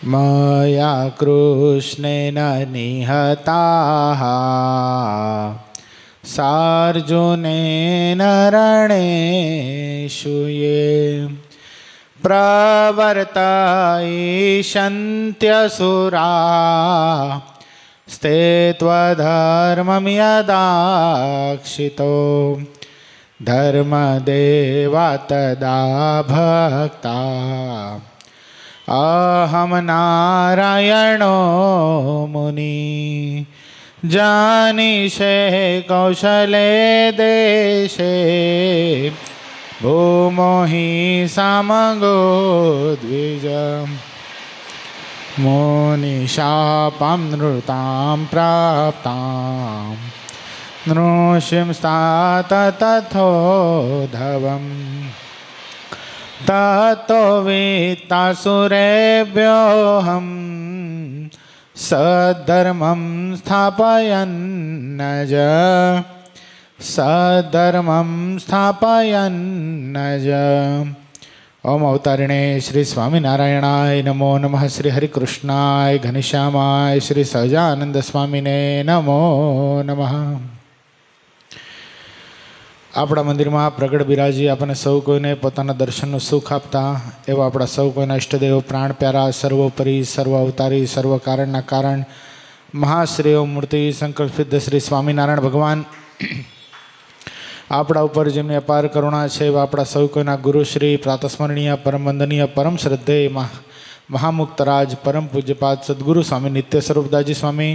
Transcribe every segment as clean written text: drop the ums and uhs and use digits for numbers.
मया कृष्णेन निहताः सार्जुनेन रणेषु ये प्रवर्तयिष्यन्त्यसुरा स्ते त्वधर्मं यदाक्षितो धर्मदेवा तदा भक्ता अहम नारायणो मुनि जानीषे कौशले देशे भूमो हि समगो द्विज मुनिशापां नृतां प्राप्तां नृसिंस्तात तथोधवम् ततो वित्तासुरेभ्योऽहं सद्धर्मं स्थापयन्नज ओम अवतारिणे श्री स्वामीनारायणाय नमो नमः। श्री हरिकृष्णाय घनश्यामाय श्री सहजानंद स्वामीने नमो नमः। આપણા મંદિરમાં પ્રગટ બિરાજી આપણને સૌ કોઈને પોતાના દર્શનનું સુખ આપતા એવા આપણા સૌ કોઈના ઈષ્ટદેવ પ્રાણ પ્યારા સર્વોપરી સર્વ અવતારી સર્વ કારણના કારણ મહાશ્રેય મૂર્તિ સંકલ્પિત શ્રી સ્વામિનારાયણ ભગવાન આપણા ઉપર જેમની અપાર કરુણા છે એવા આપણા સૌ કોઈના ગુરુશ્રી પ્રાતસ્મરણીય પરમ વંદનીય પરમ શ્રદ્ધેય મહામુક્તરાજ પરમ પૂજ્યપાદ સદગુરુ સ્વામી નિત્ય સ્વરૂપદાસજી સ્વામી,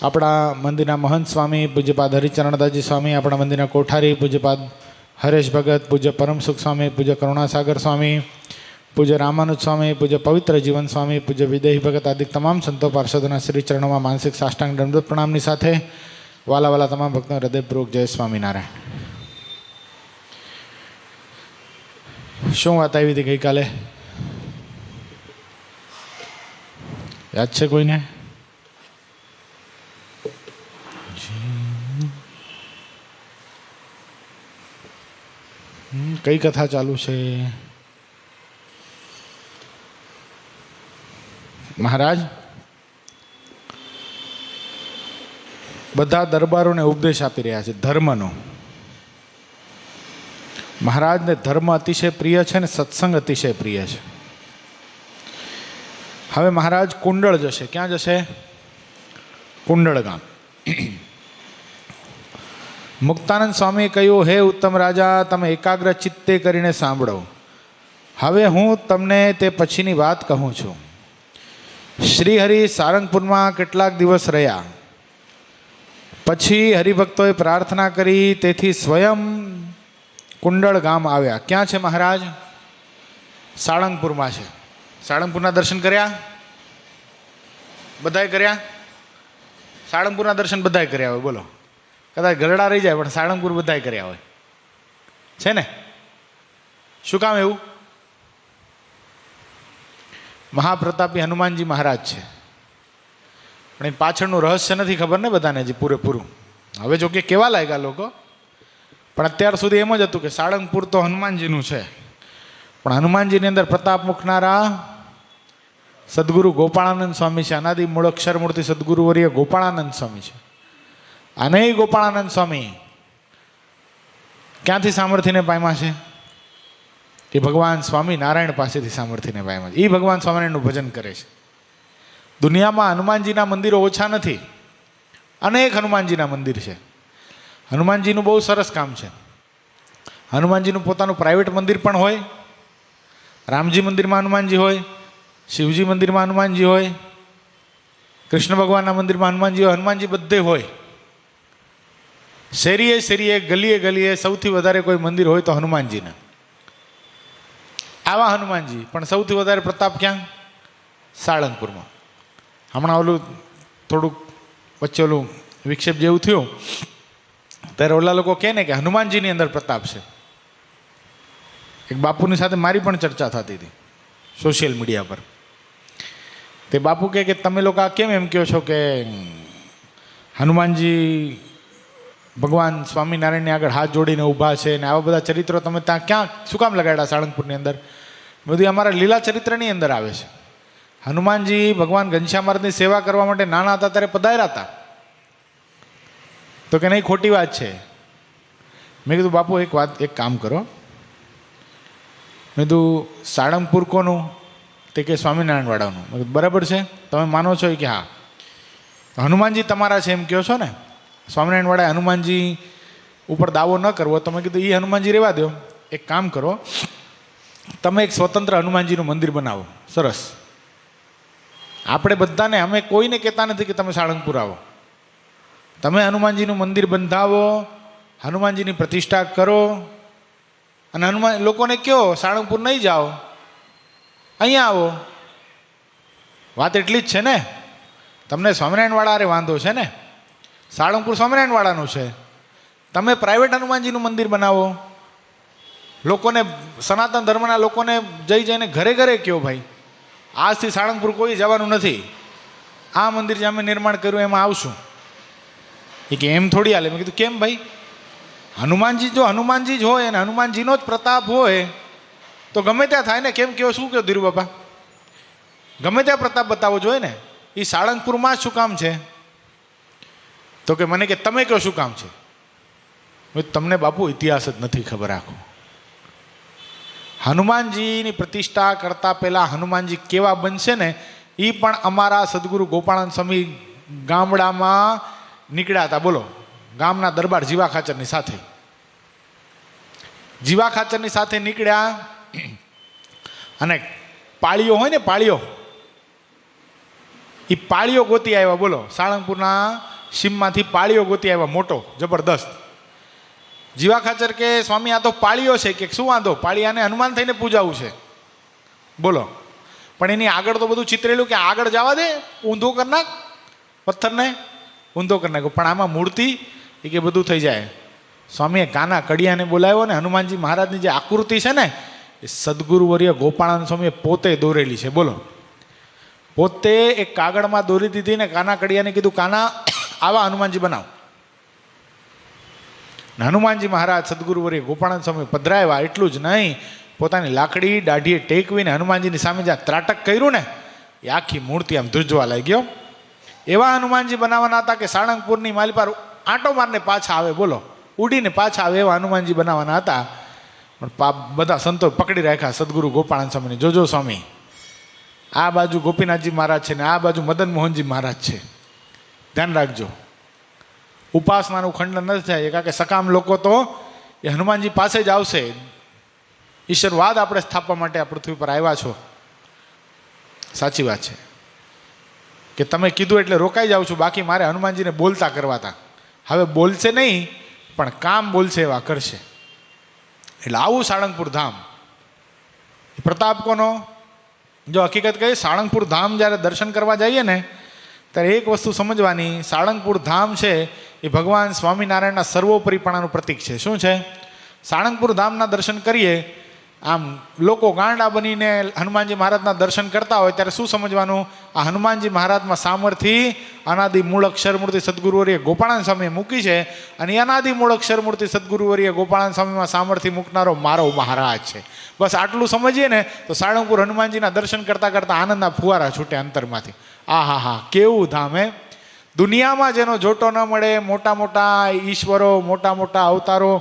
આપણા મંદિરના મહંત સ્વામી પૂજ્યપાદ હરિચરણદાસજી સ્વામી, આપણા મંદિરના કોઠારી પૂજ્યપાદ હરેશ ભગત, પૂજ્ય પરમ સુખ સ્વામી, પૂજ્ય કરુણાસાગર સ્વામી, પૂજ્ય રામાનુજ સ્વામી, પૂજ્ય પવિત્ર જીવન સ્વામી, પૂજ્ય વિદેહી ભગત આદિ તમામ સંતો પાર્ષદોના શ્રી ચરણોમાં માનસિક સાષ્ટાંગ દંડવત પ્રણામની સાથે વાલા વાલા તમામ ભક્તો હૃદયપૂર્વક જય સ્વામિનારાયણ. શું વાત આવી હતી ગઈકાલે? યાદ છે કોઈને? કઈ કથા ચાલુ છે? મહારાજ બધા દરબારોને ઉપદેશ આપી રહ્યા છે ધર્મનો. મહારાજને ધર્મ અતિશય પ્રિય છે ને સત્સંગ અતિશય પ્રિય છે. હવે મહારાજ કુંડળ જશે. ક્યાં જશે? કુંડળ ગામ. મુક્તાનંદ સ્વામીએ કહ્યું, હે ઉત્તમ રાજા, તમે એકાગ્ર ચિત્તે કરીને સાંભળો. હવે હું તમને તે પછીની વાત કહું છું. શ્રીહરિ સારંગપુરમાં કેટલાક દિવસ રહ્યા. પછી હરિભક્તોએ પ્રાર્થના કરી, તેથી સ્વયં કુંડળ ગામ આવ્યા. ક્યાં છે મહારાજ? સાળંગપુરમાં છે. સાળંગપુરના દર્શન કર્યા? બધાએ કર્યા? સાળંગપુરના દર્શન બધાએ કર્યા હોય? બોલો. કદાચ ગરડા રહી જાય પણ સાળંગપુર બધાએ કર્યા હોય છે ને? શું કામ એવું? મહાપ્રતાપી હનુમાનજી મહારાજ છે, પણ એ પાછળનું રહસ્ય નથી ખબર ને બધાને હજી પૂરેપૂરું. હવે જો કે કેવા લાગ્યા લોકો, પણ અત્યાર સુધી એમ જ હતું કે સાળંગપુર તો હનુમાનજીનું છે. પણ હનુમાનજીની અંદર પ્રતાપ મૂકનારા સદગુરુ ગોપાળાનંદ સ્વામી છે. અનાદિ મૂળ અક્ષર મૂર્તિ સદગુરુવર્ય ગોપાળાનંદ સ્વામી છે. અને એ ગોપાળાનંદ સ્વામી ક્યાંથી સામર્થ્યને પામ્યા છે? એ ભગવાન સ્વામિનારાયણ પાસેથી સામર્થ્યને પામ્યા છે. એ ભગવાન સ્વામિનારાયણનું ભજન કરે છે. દુનિયામાં હનુમાનજીના મંદિરો ઓછા નથી, અનેક હનુમાનજીના મંદિર છે. હનુમાનજીનું બહુ સરસ કામ છે. હનુમાનજીનું પોતાનું પ્રાઇવેટ મંદિર પણ હોય. રામજી મંદિરમાં હનુમાનજી હોય, શિવજી મંદિરમાં હનુમાનજી હોય, કૃષ્ણ ભગવાનના મંદિરમાં હનુમાનજી હોય. હનુમાનજી બધે હોય. શેરીએ શેરીએ ગલીએ ગલીએ સૌથી વધારે કોઈ મંદિર હોય તો હનુમાનજીને. આવા હનુમાનજી પણ સૌથી વધારે પ્રતાપ ક્યાં? સાળંગપુરમાં. હમણાં ઓલું થોડુંક વચ્ચે ઓલું વિક્ષેપ જેવું થયું ત્યારે ઓલા લોકો કહે ને કે હનુમાનજીની અંદર પ્રતાપ છે. એક બાપુની સાથે મારી પણ ચર્ચા થતી હતી સોશિયલ મીડિયા પર. તે બાપુ કહે કે તમે લોકો આ કેમ એમ કહો છો કે હનુમાનજી ભગવાન સ્વામિનારાયણની આગળ હાથ જોડીને ઊભા છે ને આવા બધા ચરિત્રો તમે ત્યાં ક્યાં શું કામ લગાડ્યા સાળંગપુરની અંદર? બધું અમારા લીલા ચરિત્રની અંદર આવે છે. હનુમાનજી ભગવાન ઘનશ્યામ મહારાજની સેવા કરવા માટે નાના હતા ત્યારે પધાર્યા હતા. તો કે નહીં, ખોટી વાત છે. મેં કીધું બાપુ એક કામ કરો. મેં કીધું સાળંગપુર કોનું? તે કે સ્વામિનારાયણ વાળાનું. મેં કીધું બરાબર છે, તમે માનો છો? કે હા. હનુમાનજી તમારા છે એમ કહો છો ને? સ્વામિનારાયણ વાળા હનુમાનજી ઉપર દાવો ન કરવો. તમે કીધું એ હનુમાનજી રહેવા દો. એક કામ કરો, તમે એક સ્વતંત્ર હનુમાનજીનું મંદિર બનાવો. સરસ. આપણે બધાને, અમે કોઈને કહેતા નથી કે તમે સાળંગપુર આવો. તમે હનુમાનજીનું મંદિર બંધાવો, હનુમાનજીની પ્રતિષ્ઠા કરો, અને હનુમાન લોકોને કહો સાળંગપુર નહીં જાઓ, અહીંયા આવો. વાત એટલી જ છે ને. તમને સ્વામિનારાયણ વાળા અરે વાંધો છે ને? સાળંગપુર સ્વામિનારાયણ વાળાનું છે. તમે પ્રાઇવેટ હનુમાનજીનું મંદિર બનાવો. લોકોને, સનાતન ધર્મના લોકોને જઈને ઘરે ઘરે કહો ભાઈ આજથી સાળંગપુર કોઈ જવાનું નથી, આ મંદિર જે અમે નિર્માણ કર્યું એમાં આવશું. એ કે એમ થોડી હાલે. મેં કીધું કેમ ભાઈ? હનુમાનજી જો હનુમાનજી જ હોય અને હનુમાનજીનો જ પ્રતાપ હોય તો ગમે ત્યાં થાય ને. કેમ કહો? શું કહો ધીરુ બાપા? ગમે ત્યાં પ્રતાપ બતાવવો જોઈએ ને. એ સાળંગપુરમાં શું કામ છે? તો કે મને કે તમે કહો શું કામ છે? તમને બાપુ ઇતિહાસ જ નથી ખબર. આખો હનુમાનજીની પ્રતિષ્ઠા કરતા પહેલા હનુમાનજી કેવા બનશે ને એ પણ અમારા સદગુરુ ગોપાળાનંદ સ્વામી ગામડામાં નીકળ્યા હતા. બોલો, ગામના દરબાર જીવા ખાચરની સાથે. જીવા ખાચરની સાથે નીકળ્યા અને પાળીઓ હોય ને, પાળીઓ, એ પાળીઓ ગોતી આવ્યા. બોલો, સાળંગપુરના સીમમાંથી પાળીઓ ગોતી આવ્યા, મોટો જબરદસ્ત. જીવા ખાચર કે સ્વામી આ તો પાળીઓ છે. કે શું વાંધો, પાળિયાને હનુમાન થઈને પૂજાવું છે. બોલો, પણ એની આગળ તો બધું ચિતરેલું, કે આગળ જવા દે, ઊંધો કરી નાખ, પથ્થરને ઊંધો કરી નાખ્યો. પણ આમાં મૂર્તિ એ કે બધું થઈ જાય. સ્વામીએ કાના કડિયાને બોલાવ્યો ને હનુમાનજી મહારાજની જે આકૃતિ છે ને એ સદગુરુવર્ય ગોપાળાનંદ સ્વામીએ પોતે દોરેલી છે. બોલો, પોતે એક કાગળમાં દોરી દીધી ને કાના કડિયાને કીધું કાના આવા હનુમાનજી બનાવ. હનુમાનજી મહારાજ સદગુરુવર્ય ગોપાળાનંદ સ્વામી પધરાવ્યા. એટલું જ નહીં, પોતાની લાકડી દાઢીએ ટેકવીને હનુમાનજીની સામે જ્યાં ત્રાટક કર્યું ને એ આખી મૂર્તિ આમ ધ્રુજવા લાગ્યો. એવા હનુમાનજી બનાવવાના હતા કે સાળંગપુરની માલી પર આંટો મારને પાછા આવે. બોલો, ઉડીને પાછા આવે એવા હનુમાનજી બનાવવાના હતા. પણ બધા સંતો પકડી રાખ્યા સદગુરુ ગોપાળાનંદ સ્વામીને. જોજો સ્વામી, આ બાજુ ગોપીનાથજી મહારાજ છે ને આ બાજુ મદન મોહનજી મહારાજ છે. ધ્યાન રાખજો, ઉપાસનાનું ખંડન નથી થાય. કારણ કે સકામ લોકો તો એ હનુમાનજી પાસે જ આવશે. ઈશ્વરવાદ આપણે સ્થાપવા માટે આ પૃથ્વી પર આવ્યા છો. સાચી વાત છે કે તમે કીધું એટલે રોકાઈ જાઉં છું, બાકી મારે હનુમાનજીને બોલતા કરવા હતા. હવે બોલશે નહીં પણ કામ બોલશે એવા કરશે. એટલે આવું સાળંગપુર ધામ. પ્રતાપ કોનો? જો હકીકત કહી, સાળંગપુર ધામ જ્યારે દર્શન કરવા જઈએ ને ત્યારે એક વસ્તુ સમજવાની, સાળંગપુર ધામ છે એ ભગવાન સ્વામિનારાયણના સર્વોપરીપણાનું પ્રતીક છે. શું છે? સાળંગપુર ધામના દર્શન કરીએ, આમ લોકો ગાંડા બનીને હનુમાનજી મહારાજના દર્શન કરતા હોય ત્યારે શું સમજવાનું? આ હનુમાનજી મહારાજમાં સામર્થ્ય અનાદિ મૂળ અક્ષરમૂર્તિ સદગુરુવર્ય ગોપાળાનંદ સ્વામીએ મૂકી છે. અને અનાદિ મૂળ અક્ષરમૂર્તિ સદગુરુવર્ય ગોપાળાનંદ સ્વામીમાં સામર્થ્ય મૂકનારો મારો મહારાજ છે. બસ આટલું સમજીએ ને તો સાળંગપુર હનુમાનજીના દર્શન કરતાં કરતાં આનંદના ફુવારા છૂટે અંતરમાંથી. આ હા હા, કેવું ધામ હે! દુનિયામાં જેનો જોટો ન મળે, મોટા મોટા ઈશ્વરો, મોટા મોટા અવતારો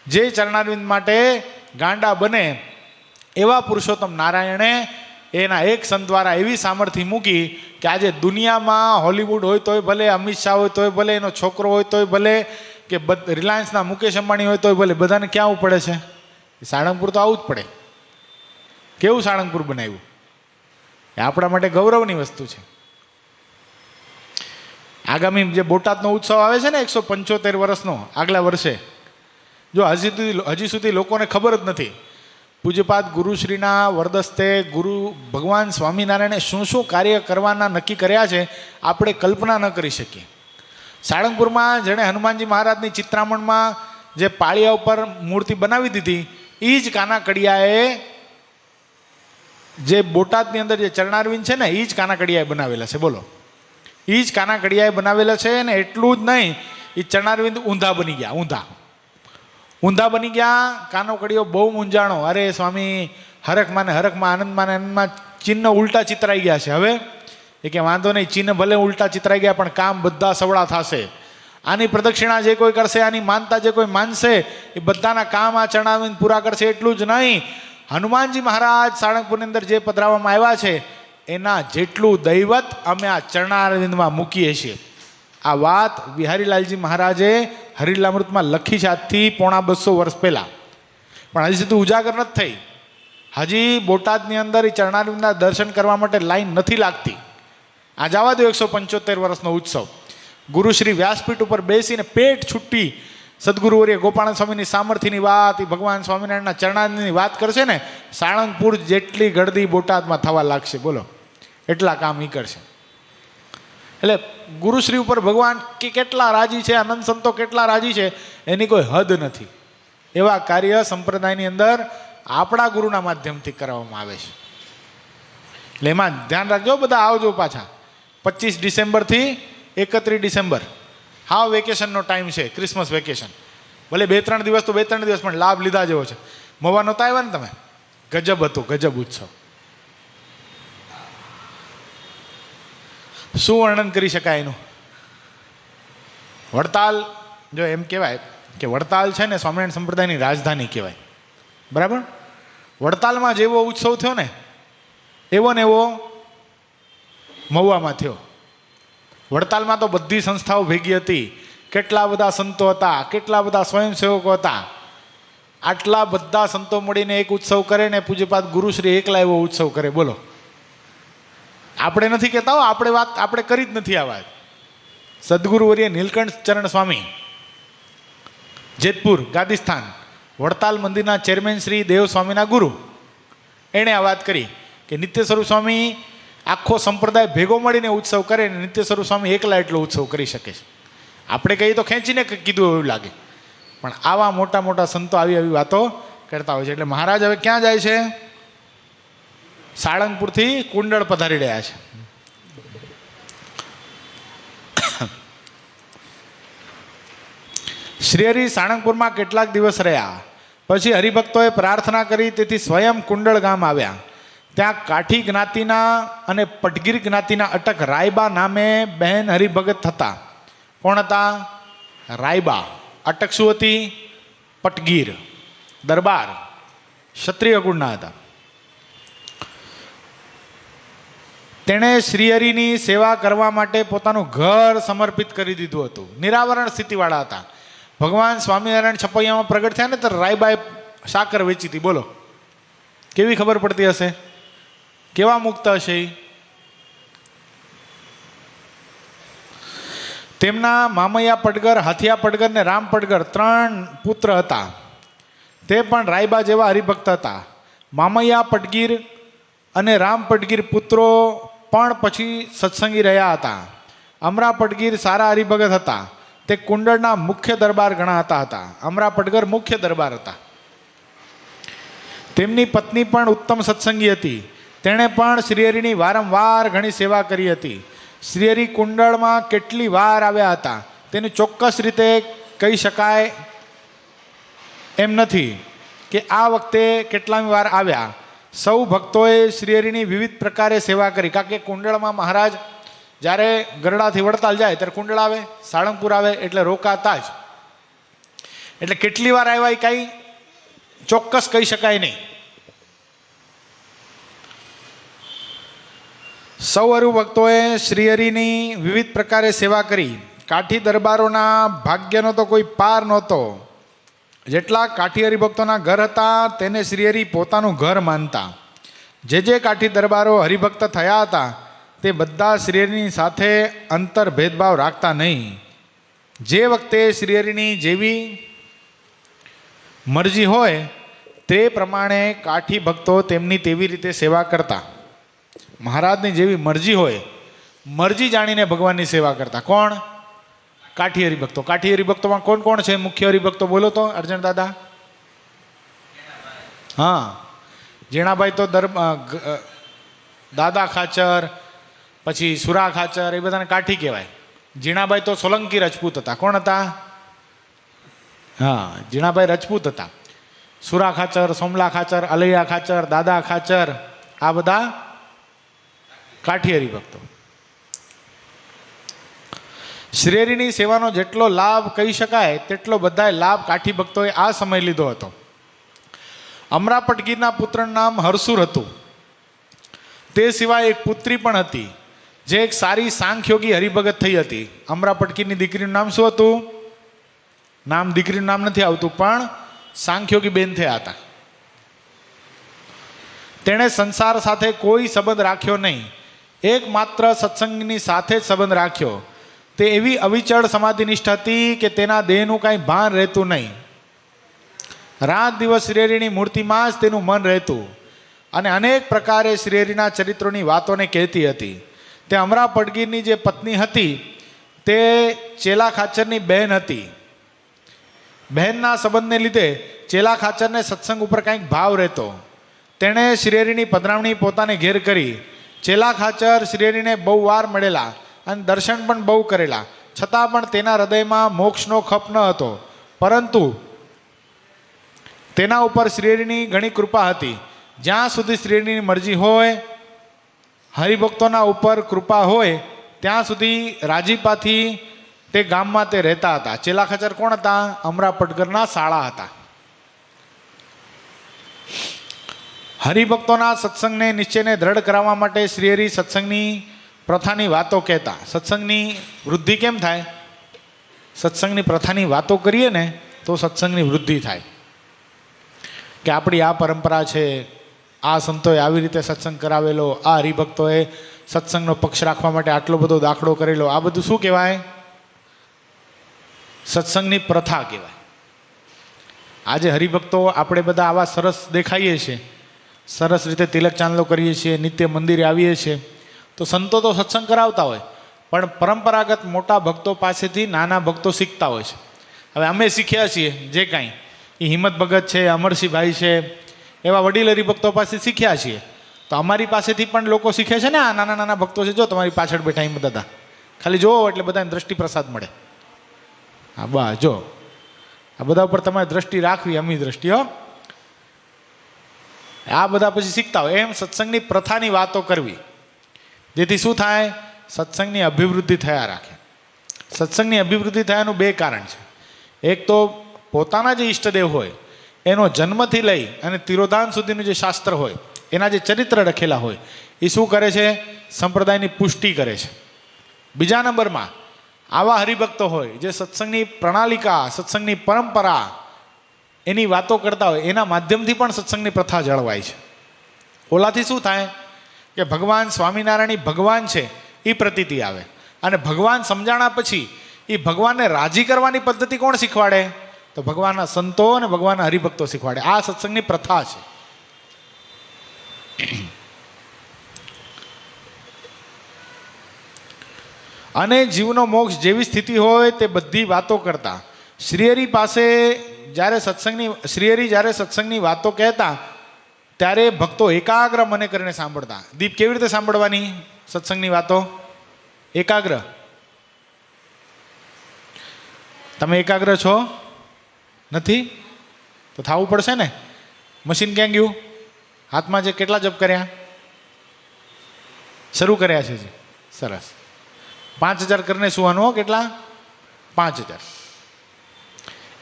જે ચરણારવિંદ માટે ગાંડા બને એવા પુરુષોત્તમ નારાયણે એના એક સંત દ્વારા એવી સામર્થ્ય મૂકી કે આજે દુનિયામાં હોલિવૂડ હોય તોય ભલે, અમિત શાહ હોય તોય ભલે, એનો છોકરો હોય તોય ભલે, કે રિલાયન્સના મુકેશ અંબાણી હોય તોય ભલે, બધાને ક્યાં આવવું પડે છે? સાળંગપુર તો આવવું જ પડે. કેવું સાળંગપુર બનાવ્યું! એ આપણા માટે ગૌરવની વસ્તુ છે. આગામી જે બોટાદનો ઉત્સવ આવે છે ને 175 વર્ષનો, આગલા વર્ષે, જો હજી સુધી લોકોને ખબર જ નથી. પૂજ્યપાદ ગુરુશ્રીના વરદસ્તે ગુરુ ભગવાન સ્વામિનારાયણે શું શું કાર્ય કરવાના નક્કી કર્યા છે આપણે કલ્પના ન કરી શકીએ. સાળંગપુરમાં જેણે હનુમાનજી મહારાજની ચિત્રામણમાં જે પાળિયા ઉપર મૂર્તિ બનાવી દીધી, એ જ કાના કડિયાએ જે બોટાદની અંદર જે ચરણારવિંદ છે ને એ જ કાના કડિયાએ બનાવેલા છે. બોલો, એ જ કાના કડિયાએ બનાવેલા છે. ને એટલું જ નહીં, એ ચરણારવિંદ ઊંધા બની ગયા. ઊંધા બની ગયા. કાનો કડીઓ બહુ મૂંઝાણો, અરે સ્વામી હરખમાં ને હરખમાં આનંદમાં ને આનંદમાં ચિહ્ન ઉલટા ચિતરાઈ ગયા છે. હવે એ કે વાંધો નહીં, ચિહ્ન ભલે ઉલટા ચિતરાઈ ગયા પણ કામ બધા સવળા થશે. આની પ્રદક્ષિણા જે કોઈ કરશે, આની માનતા જે કોઈ માનશે, એ બધાના કામ આ ચરણારવિંદ પૂરા કરશે. એટલું જ નહીં, હનુમાનજી મહારાજ સાળંગપુરની અંદર જે પધરાવવામાં આવ્યા છે એના જેટલું દૈવત અમે આ ચરણારવિંદમાં મૂકીએ છીએ. આ વાત વિહારીલાલજી મહારાજે હરિલામૃતમાં લખી છે આજથી પોણા 200 વર્ષ પહેલા, પણ હજી સુધી ઉજાગર નથી થઈ. હજી બોટાદની અંદર એ ચરણારવિંદના દર્શન કરવા માટે લાઈન નથી લાગતી. આ જવા દો 175 વર્ષનો ઉત્સવ. ગુરુ શ્રી વ્યાસપીઠ ઉપર બેસીને પેટ છૂટી સદગુરુવર્ય ગોપાલ સ્વામીની સામર્થ્યની વાત, એ ભગવાન સ્વામિનારાયણના ચરણાની વાત કરશે ને, સાળંગપુર જેટલી ગળદી બોટાદમાં થવા લાગશે. બોલો, એટલા કામ એ કરશે. એટલે ગુરુશ્રી ઉપર ભગવાન કે કેટલા રાજી છે, આનંદ સંતો કેટલા રાજી છે, એની કોઈ હદ નથી. એવા કાર્ય સંપ્રદાયની અંદર આપણા ગુરુના માધ્યમથી કરવામાં આવે છે. એટલે એમાં ધ્યાન રાખજો, બધા આવજો પાછા. 25 ડિસેમ્બરથી 31 ડિસેમ્બર હાવ વેકેશનનો ટાઈમ છે, ક્રિસમસ વેકેશન. ભલે 2-3 દિવસ તો 2-3 દિવસ, પણ લાભ લીધા જેવો છે. મવા નહોતા આવ્યા ને તમે? ગજબ હતું, ગજબ ઉત્સવ. શું વર્ણન કરી શકાય એનું? વડતાલ, જો એમ કહેવાય કે વડતાલ છે ને સ્વામિનારાયણ સંપ્રદાયની રાજધાની કહેવાય, બરાબર? વડતાલમાં જેવો ઉત્સવ થયો ને એવો ને એવો મહુવામાં થયો. વડતાલમાં તો બધી સંસ્થાઓ ભેગી હતી, કેટલા બધા સંતો હતા, કેટલા બધા સ્વયંસેવકો હતા. આટલા બધા સંતો મળીને એક ઉત્સવ કરે ને પૂજ્યપાદ ગુરુશ્રી એકલા એવો ઉત્સવ કરે. બોલો, આપણે નથી કહેતા, આપણે કરી જ નથી આ વાત. સદગુરુવર્ય નીલકંઠ ચરણ સ્વામી, જેતપુર ગાદીસ્થાન, વડતાલ મંદિરના ચેરમેન શ્રી દેવ સ્વામીના ગુરુ, એણે આ વાત કરી કે નિત્ય સ્વરૂપ સ્વામી આખો સંપ્રદાય ભેગો મળીને ઉત્સવ કરે ને નિત્ય સ્વરૂપ સ્વામી એકલા એટલો ઉત્સવ કરી શકે છે. આપણે કહીએ તો ખેંચીને કીધું એવું લાગે, પણ આવા મોટા મોટા સંતો આવી આવી વાતો કરતા હોય છે. એટલે મહારાજ હવે ક્યાં જાય છે? સાળંગપુરથી કુંડળ પધારી રહ્યા છે. શ્રીહરિ સાળંગપુરમાં કેટલાક દિવસ રહ્યા પછી હરિભક્તોએ પ્રાર્થના કરી, તેથી સ્વયં કુંડળ ગામ આવ્યા. ત્યાં કાઠી જ્ઞાતિના અને પટગીર જ્ઞાતિના અટક રાયબા નામે બહેન હરિભગત હતા. કોણ હતા? રાયબા. અટક શું હતી? પટગીર દરબાર, ક્ષત્રિય કુળના હતા. તેણે શ્રીહરિની સેવા કરવા માટે પોતાનું ઘર સમર્પિત કરી દીધું હતું. નિરાવરણ સ્થિતિવાળા હતા. ભગવાન સ્વામિનારાયણ છપૈયામાં પ્રગટ થયા ને તો રાયબાએ સાકર વેચી હતી. બોલો, કેવી ખબર પડતી હશે, કેવા મુક્ત હશે. તેમના મામૈયા પડગર, હાથિયા પડગર ને રામ પડગર 3 પુત્ર હતા. તે પણ રાયબા જેવા હરિભક્ત હતા. મામૈયા પડગીર અને રામ પડગીર પુત્રો પણ પછી સત્સંગી રહ્યા હતા. અમરા પડગીર સારા હરિભગત હતા. તે કુંડળના મુખ્ય દરબાર ગણાતા હતા. અમરા પડગર મુખ્ય દરબાર હતા. તેમની પત્ની પણ ઉત્તમ સત્સંગી હતી. તેણે પણ શ્રીહરિની વારંવાર ઘણી સેવા કરી હતી. શ્રીહરિ કુંડળમાં કેટલી વાર આવ્યા હતા તેનું ચોક્કસ રીતે કહી શકાય એમ નથી કે આ વખતે કેટલામી વાર આવ્યા. સૌ ભક્તોએ શ્રીહરિની વિવિધ પ્રકારે સેવા કરી. કારણ કે કુંડળમાં મહારાજ જ્યારે ગરડાથી વડતાલ જાય ત્યારે કુંડળ આવે, સાળંગપુર આવે, એટલે રોકાતા જ. એટલે કેટલી વાર આવ્યા એ કાંઈ ચોક્કસ કહી શકાય નહીં. સૌ હરિભક્તોએ શ્રીહરિની વિવિધ પ્રકારે સેવા કરી. કાઠી દરબારોના ભાગ્યનો તો કોઈ પાર નહોતો. જેટલા કાઠી હરિભક્તોના ઘર હતા તેને શ્રીહરિ પોતાનું ઘર માનતા. જે કાઠી દરબારો હરિભક્ત થયા હતા તે બધા શ્રીહરિની સાથે અંતર ભેદભાવ રાખતા નહીં. જે વખતે શ્રીહરિની જેવી મરજી હોય તે પ્રમાણે કાઠી ભક્તો તેમની તેવી રીતે સેવા કરતા. મહારાજની જેવી મરજી હોય, મરજી જાણીને ભગવાનની સેવા કરતા. કોણ? કાઠી હરિભક્તો. કાઠી હરિભક્તોમાં કોણ કોણ છે? મુખ્ય હરિભક્તો બોલો તો અર્જણ દાદા. હા, જીણાભાઈ તો દાદા ખાચર, પછી સુરા ખાચર, એ બધાને કાઠી કહેવાય. જીણાભાઈ તો સોલંકી રજપૂત હતા. કોણ હતા? હા, જીણાભાઈ રજપૂત હતા. સુરા ખાચર, સોમલા ખાચર, અલૈયા ખાચર, દાદા ખાચર, આ બધા કાઠી હરિભક્તો. શ્રી હરિની સેવાનો જેટલો લાભ કહી શકાય તેટલો બધા લાભ કાઠી ભક્તોએ આ સમય લીધો હતો. અમરાપટગીરના પુત્રનું નામ હરસુર હતું. તે સિવાય એક પુત્રી પણ હતી જે એક સારી સાંખ્યોગી હરિભગત થઈ હતી. અમરાપટગીરની દીકરીનું નામ શું હતું? દીકરીનું નામ નથી આવતું, પણ સાંખ્યોગી બેન થયા હતા. તેણે સંસાર સાથે કોઈ સંબંધ રાખ્યો નહીં, એકમાત્ર સત્સંગની સાથે જ સંબંધ રાખ્યો. તે એવી અવિચળ સમાધિનિષ્ઠ હતી કે તેના દેહનું કાંઈ ભાન રહેતું નહીં. રાત દિવસ શ્રીહરિની મૂર્તિમાં જ તેનું મન રહેતું અને અનેક પ્રકારે શ્રીહરિના ચરિત્રોની વાતોને કહેતી હતી. તે અમરાપટગીરની જે પત્ની હતી તે ચેલા ખાચરની બહેન હતી. બહેનના સંબંધને લીધે ચેલા ખાચરને સત્સંગ ઉપર કંઈક ભાવ રહેતો. તેણે શ્રીહરિની પધરામણી પોતાને ઘેર કરી. ચેલા ખાચર શ્રીહરિને બહુ વાર મળેલા અને દર્શન પણ બહુ કરેલા, છતાં પણ તેના હૃદયમાં મોક્ષનો ખપ ન હતો. પરંતુ તેના ઉપર શ્રીહરિની ઘણી કૃપા હતી. જ્યાં સુધી શ્રીહરિની મરજી હોય, હરિભક્તોના ઉપર કૃપા હોય, ત્યાં સુધી રાજીપાથી તે ગામમાં તે રહેતા હતા. ચેલા ખાચર કોણ હતા? અમરાપટગરના શાળા હતા. હરિભક્તોના સત્સંગને નિશ્ચયને દ્રઢ કરાવવા માટે શ્રીહરિ સત્સંગની પ્રથાની વાતો કહેતા. સત્સંગની વૃદ્ધિ કેમ થાય? સત્સંગની પ્રથાની વાતો કરીએ ને તો સત્સંગની વૃદ્ધિ થાય. કે આપણી આ પરંપરા છે, આ સંતોએ આવી રીતે સત્સંગ કરાવેલો, આ હરિભક્તોએ સત્સંગનો પક્ષ રાખવા માટે આટલો બધો દાખલો કરેલો. આ બધું શું કહેવાય? સત્સંગની પ્રથા કહેવાય. આજે હરિભક્તો આપણે બધા આવા સરસ દેખાઈએ છીએ, સરસ રીતે તિલક ચાંદલો કરીએ છીએ, નિત્ય મંદિરે આવીએ છીએ, તો સંતો તો સત્સંગ કરાવતા હોય, પણ પરંપરાગત મોટા ભક્તો પાસેથી નાના ભક્તો શીખતા હોય છે. હવે અમે શીખ્યા છીએ જે કાંઈ, એ હિંમત ભગત છે, અમરસિંહભાઈ છે, એવા વડીલ હરિભક્તો પાસે શીખ્યા છીએ. તો અમારી પાસેથી પણ લોકો શીખે છે ને. આ નાના નાના ભક્તો છે, જો તમારી પાછળ બેઠા હિંમત દાદા, ખાલી જોવો એટલે બધાને દ્રષ્ટિ પ્રસાદ મળે. હા બા જો, આ બધા ઉપર તમારે દ્રષ્ટિ રાખવી, અમી દ્રષ્ટિ હો. આ બધા પછી શીખતા હોય. એમ સત્સંગની પ્રથાની વાતો કરવી, જેથી શું થાય? સત્સંગની અભિવૃદ્ધિ થયા રાખે. સત્સંગની અભિવૃદ્ધિ થયાનું બે કારણ છે. એક તો પોતાના જે ઈષ્ટદેવ હોય એનો જન્મથી લઈ અને તિરોધાન સુધીનું જે શાસ્ત્ર હોય, એના જે ચરિત્ર લખેલા હોય, એ શું કરે છે? સંપ્રદાયની પુષ્ટિ કરે છે. બીજા નંબરમાં આવા હરિભક્તો હોય જે સત્સંગની પ્રણાલિકા, સત્સંગની પરંપરા, એની વાતો કરતા હોય, એના માધ્યમથી પણ સત્સંગની પ્રથા જળવાય છે. ઓલાથી શું થાય કે ભગવાન સ્વામિનારાયણ ભગવાન છે એ પ્રતીતિ આવે. અને ભગવાન સમજાણા પછી એ ભગવાનને રાજી કરવાની પદ્ધતિ કોણ શીખવાડે? તો ભગવાનના સંતો અને ભગવાનના હરિભક્તો શીખવાડે. આ સત્સંગની પ્રથા છે. અને જીવનો મોક્ષ જેવી સ્થિતિ હોય તે બધી વાતો કરતા. શ્રીહરિ પાસે જ્યારે શ્રીહરિ જ્યારે સત્સંગની વાતો કહેતા ત્યારે ભક્તો એકાગ્ર મને કરીને સાંભળતા. દીપ, કેવી રીતે સાંભળવાની સત્સંગની વાતો? એકાગ્ર. તમે એકાગ્ર છો? નથી? તો થવું પડશે ને. મશીન ક્યાં ગયું? હાથમાં જે કેટલા જપ કર્યા? શરૂ કર્યા છે. સરસ. 5000 કરીને સુવાનું. કેટલા? 5000.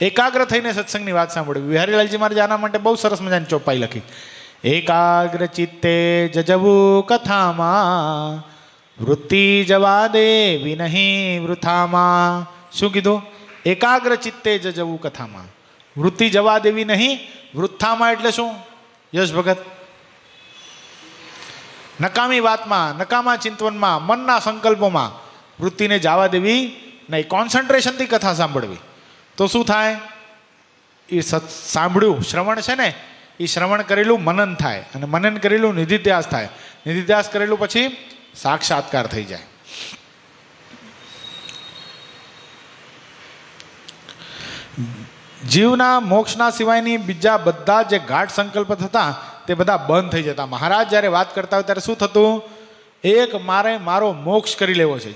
એકાગ્ર થઈને સત્સંગની વાત સાંભળવી. વિહારીલાલજી મહારાજ આના માટે બહુ સરસ મજાની ચોપાઈ લખી. એકાગ્ર ચિત્તે જજવું કથામાં, વૃત્તિ જવા દેવી નહીં વૃથામાં. શું કીધું? એકાગ્ર ચિત્તે જજવું કથામાં, વૃત્તિ જવા દેવી નહીં વૃથામાં. એટલે શું? યશ ભગત, નકામી વાતમાં, નકામા ચિંતવનમાં, મનના સંકલ્પોમાં વૃત્તિને જવા દેવી નહીં. કોન્સન્ટ્રેશનથી કથા સાંભળવી. તો શું થાય? એ સાંભળ્યું શ્રવણ છે ને, એ શ્રવણ કરેલું મનન થાય, અને મનન કરેલું નિધિધ્યાસ થાય, નિધિધ્યાસ કરેલું પછી સાક્ષાત્કાર થઈ જાય. જીવના મોક્ષના સિવાયની બીજા બધા જે ગાઢ સંકલ્પ થતા તે બધા બંધ થઈ જતા. મહારાજ જ્યારે વાત કરતા હોય ત્યારે શું થતું? એક મારો મોક્ષ કરી લેવો છે.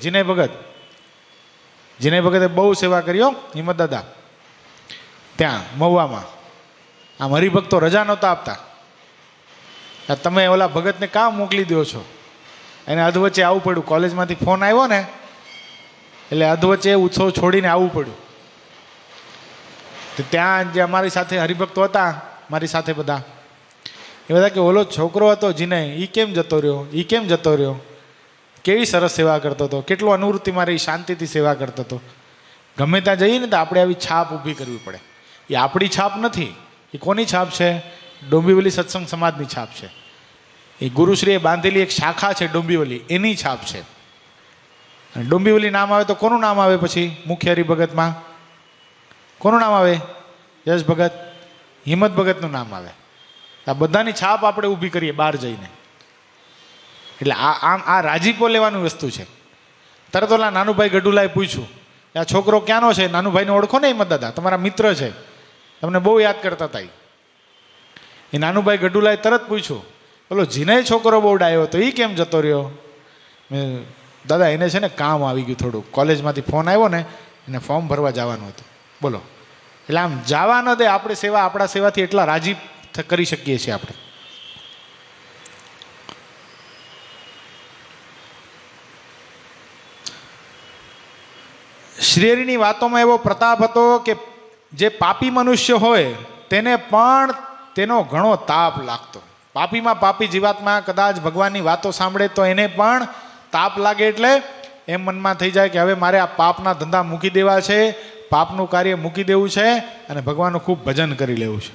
જીને ભગતે બહુ સેવા કરી હો, હિંમત દાદા. ત્યાં મહુવામાં. આમ હરિભક્તો રજા નહોતા આપતા. તમે ઓલા ભગતને કામ મોકલી દો છો, એને અધવચ્ચે આવવું પડ્યું. કોલેજમાંથી ફોન આવ્યો ને એટલે અધવચ્ચે ઉત્સવ છોડીને આવવું પડ્યું. તો ત્યાં જે અમારી સાથે હરિભક્તો હતા, મારી સાથે બધા, એ બધા કે ઓલો છોકરો હતો જીને, એ કેમ જતો રહ્યો, એ કેમ જતો રહ્યો, કેવી સરસ સેવા કરતો હતો, કેટલું અનુવૃત્તિ મારી શાંતિથી સેવા કરતો હતો. ગમે ત્યાં જઈએ ને તો આપણે આવી છાપ ઊભી કરવી પડે. એ આપણી છાપ નથી, એ કોની છાપ છે? ડોંબીવલી સત્સંગ સમાજની છાપ છે. એ ગુરુશ્રીએ બાંધેલી એક શાખા છે ડોંબીવલી, એની છાપ છે. અને ડોંબીવલી નામ આવે તો કોનું નામ આવે? પછી મુખ્ય હરિભગતમાં કોનું નામ આવે? યશ ભગત, હિંમત ભગતનું નામ આવે. આ બધાની છાપ આપણે ઊભી કરીએ બહાર જઈને. એટલે આ રાજીપો લેવાની વસ્તુ છે. તરત ઓલા નાનુભાઈ ગઢુલાએ પૂછ્યું, આ છોકરો ક્યાંનો છે? નાનુભાઈને ઓળખો ને? હિંમત દાદા તમારા મિત્ર છે, તમને બહુ યાદ કરતા હતા. એ નાનુભાઈ ગઢુલાએ તરત પૂછ્યું, બોલો જીને છોકરો બહુ ડાયો હતો, એ કેમ જતો રહ્યો? દાદા એને છે ને કામ આવી ગયું થોડું, કોલેજમાંથી ફોન આવ્યો ને, એને ફોર્મ ભરવા જવાનું હતું. બોલો, એટલે આમ જવા ન દે. આપણી સેવા, આપણા સેવાથી એટલા રાજી કરી શકીએ છીએ આપણે. શ્રીહરિની વાતોમાં એવો પ્રતાપ હતો કે જે પાપી મનુષ્ય હોય તેને પણ તેનો ઘણો તાપ લાગતો. પાપીમાં પાપી જીવાત્મા કદાચ ભગવાનની વાતો સાંભળે તો એને પણ તાપ લાગે. એટલે એમ મનમાં થઈ જાય કે હવે મારે આ પાપના ધંધા મૂકી દેવા છે, પાપનું કાર્ય મૂકી દેવું છે અને ભગવાનનું ખૂબ ભજન કરી લેવું છે.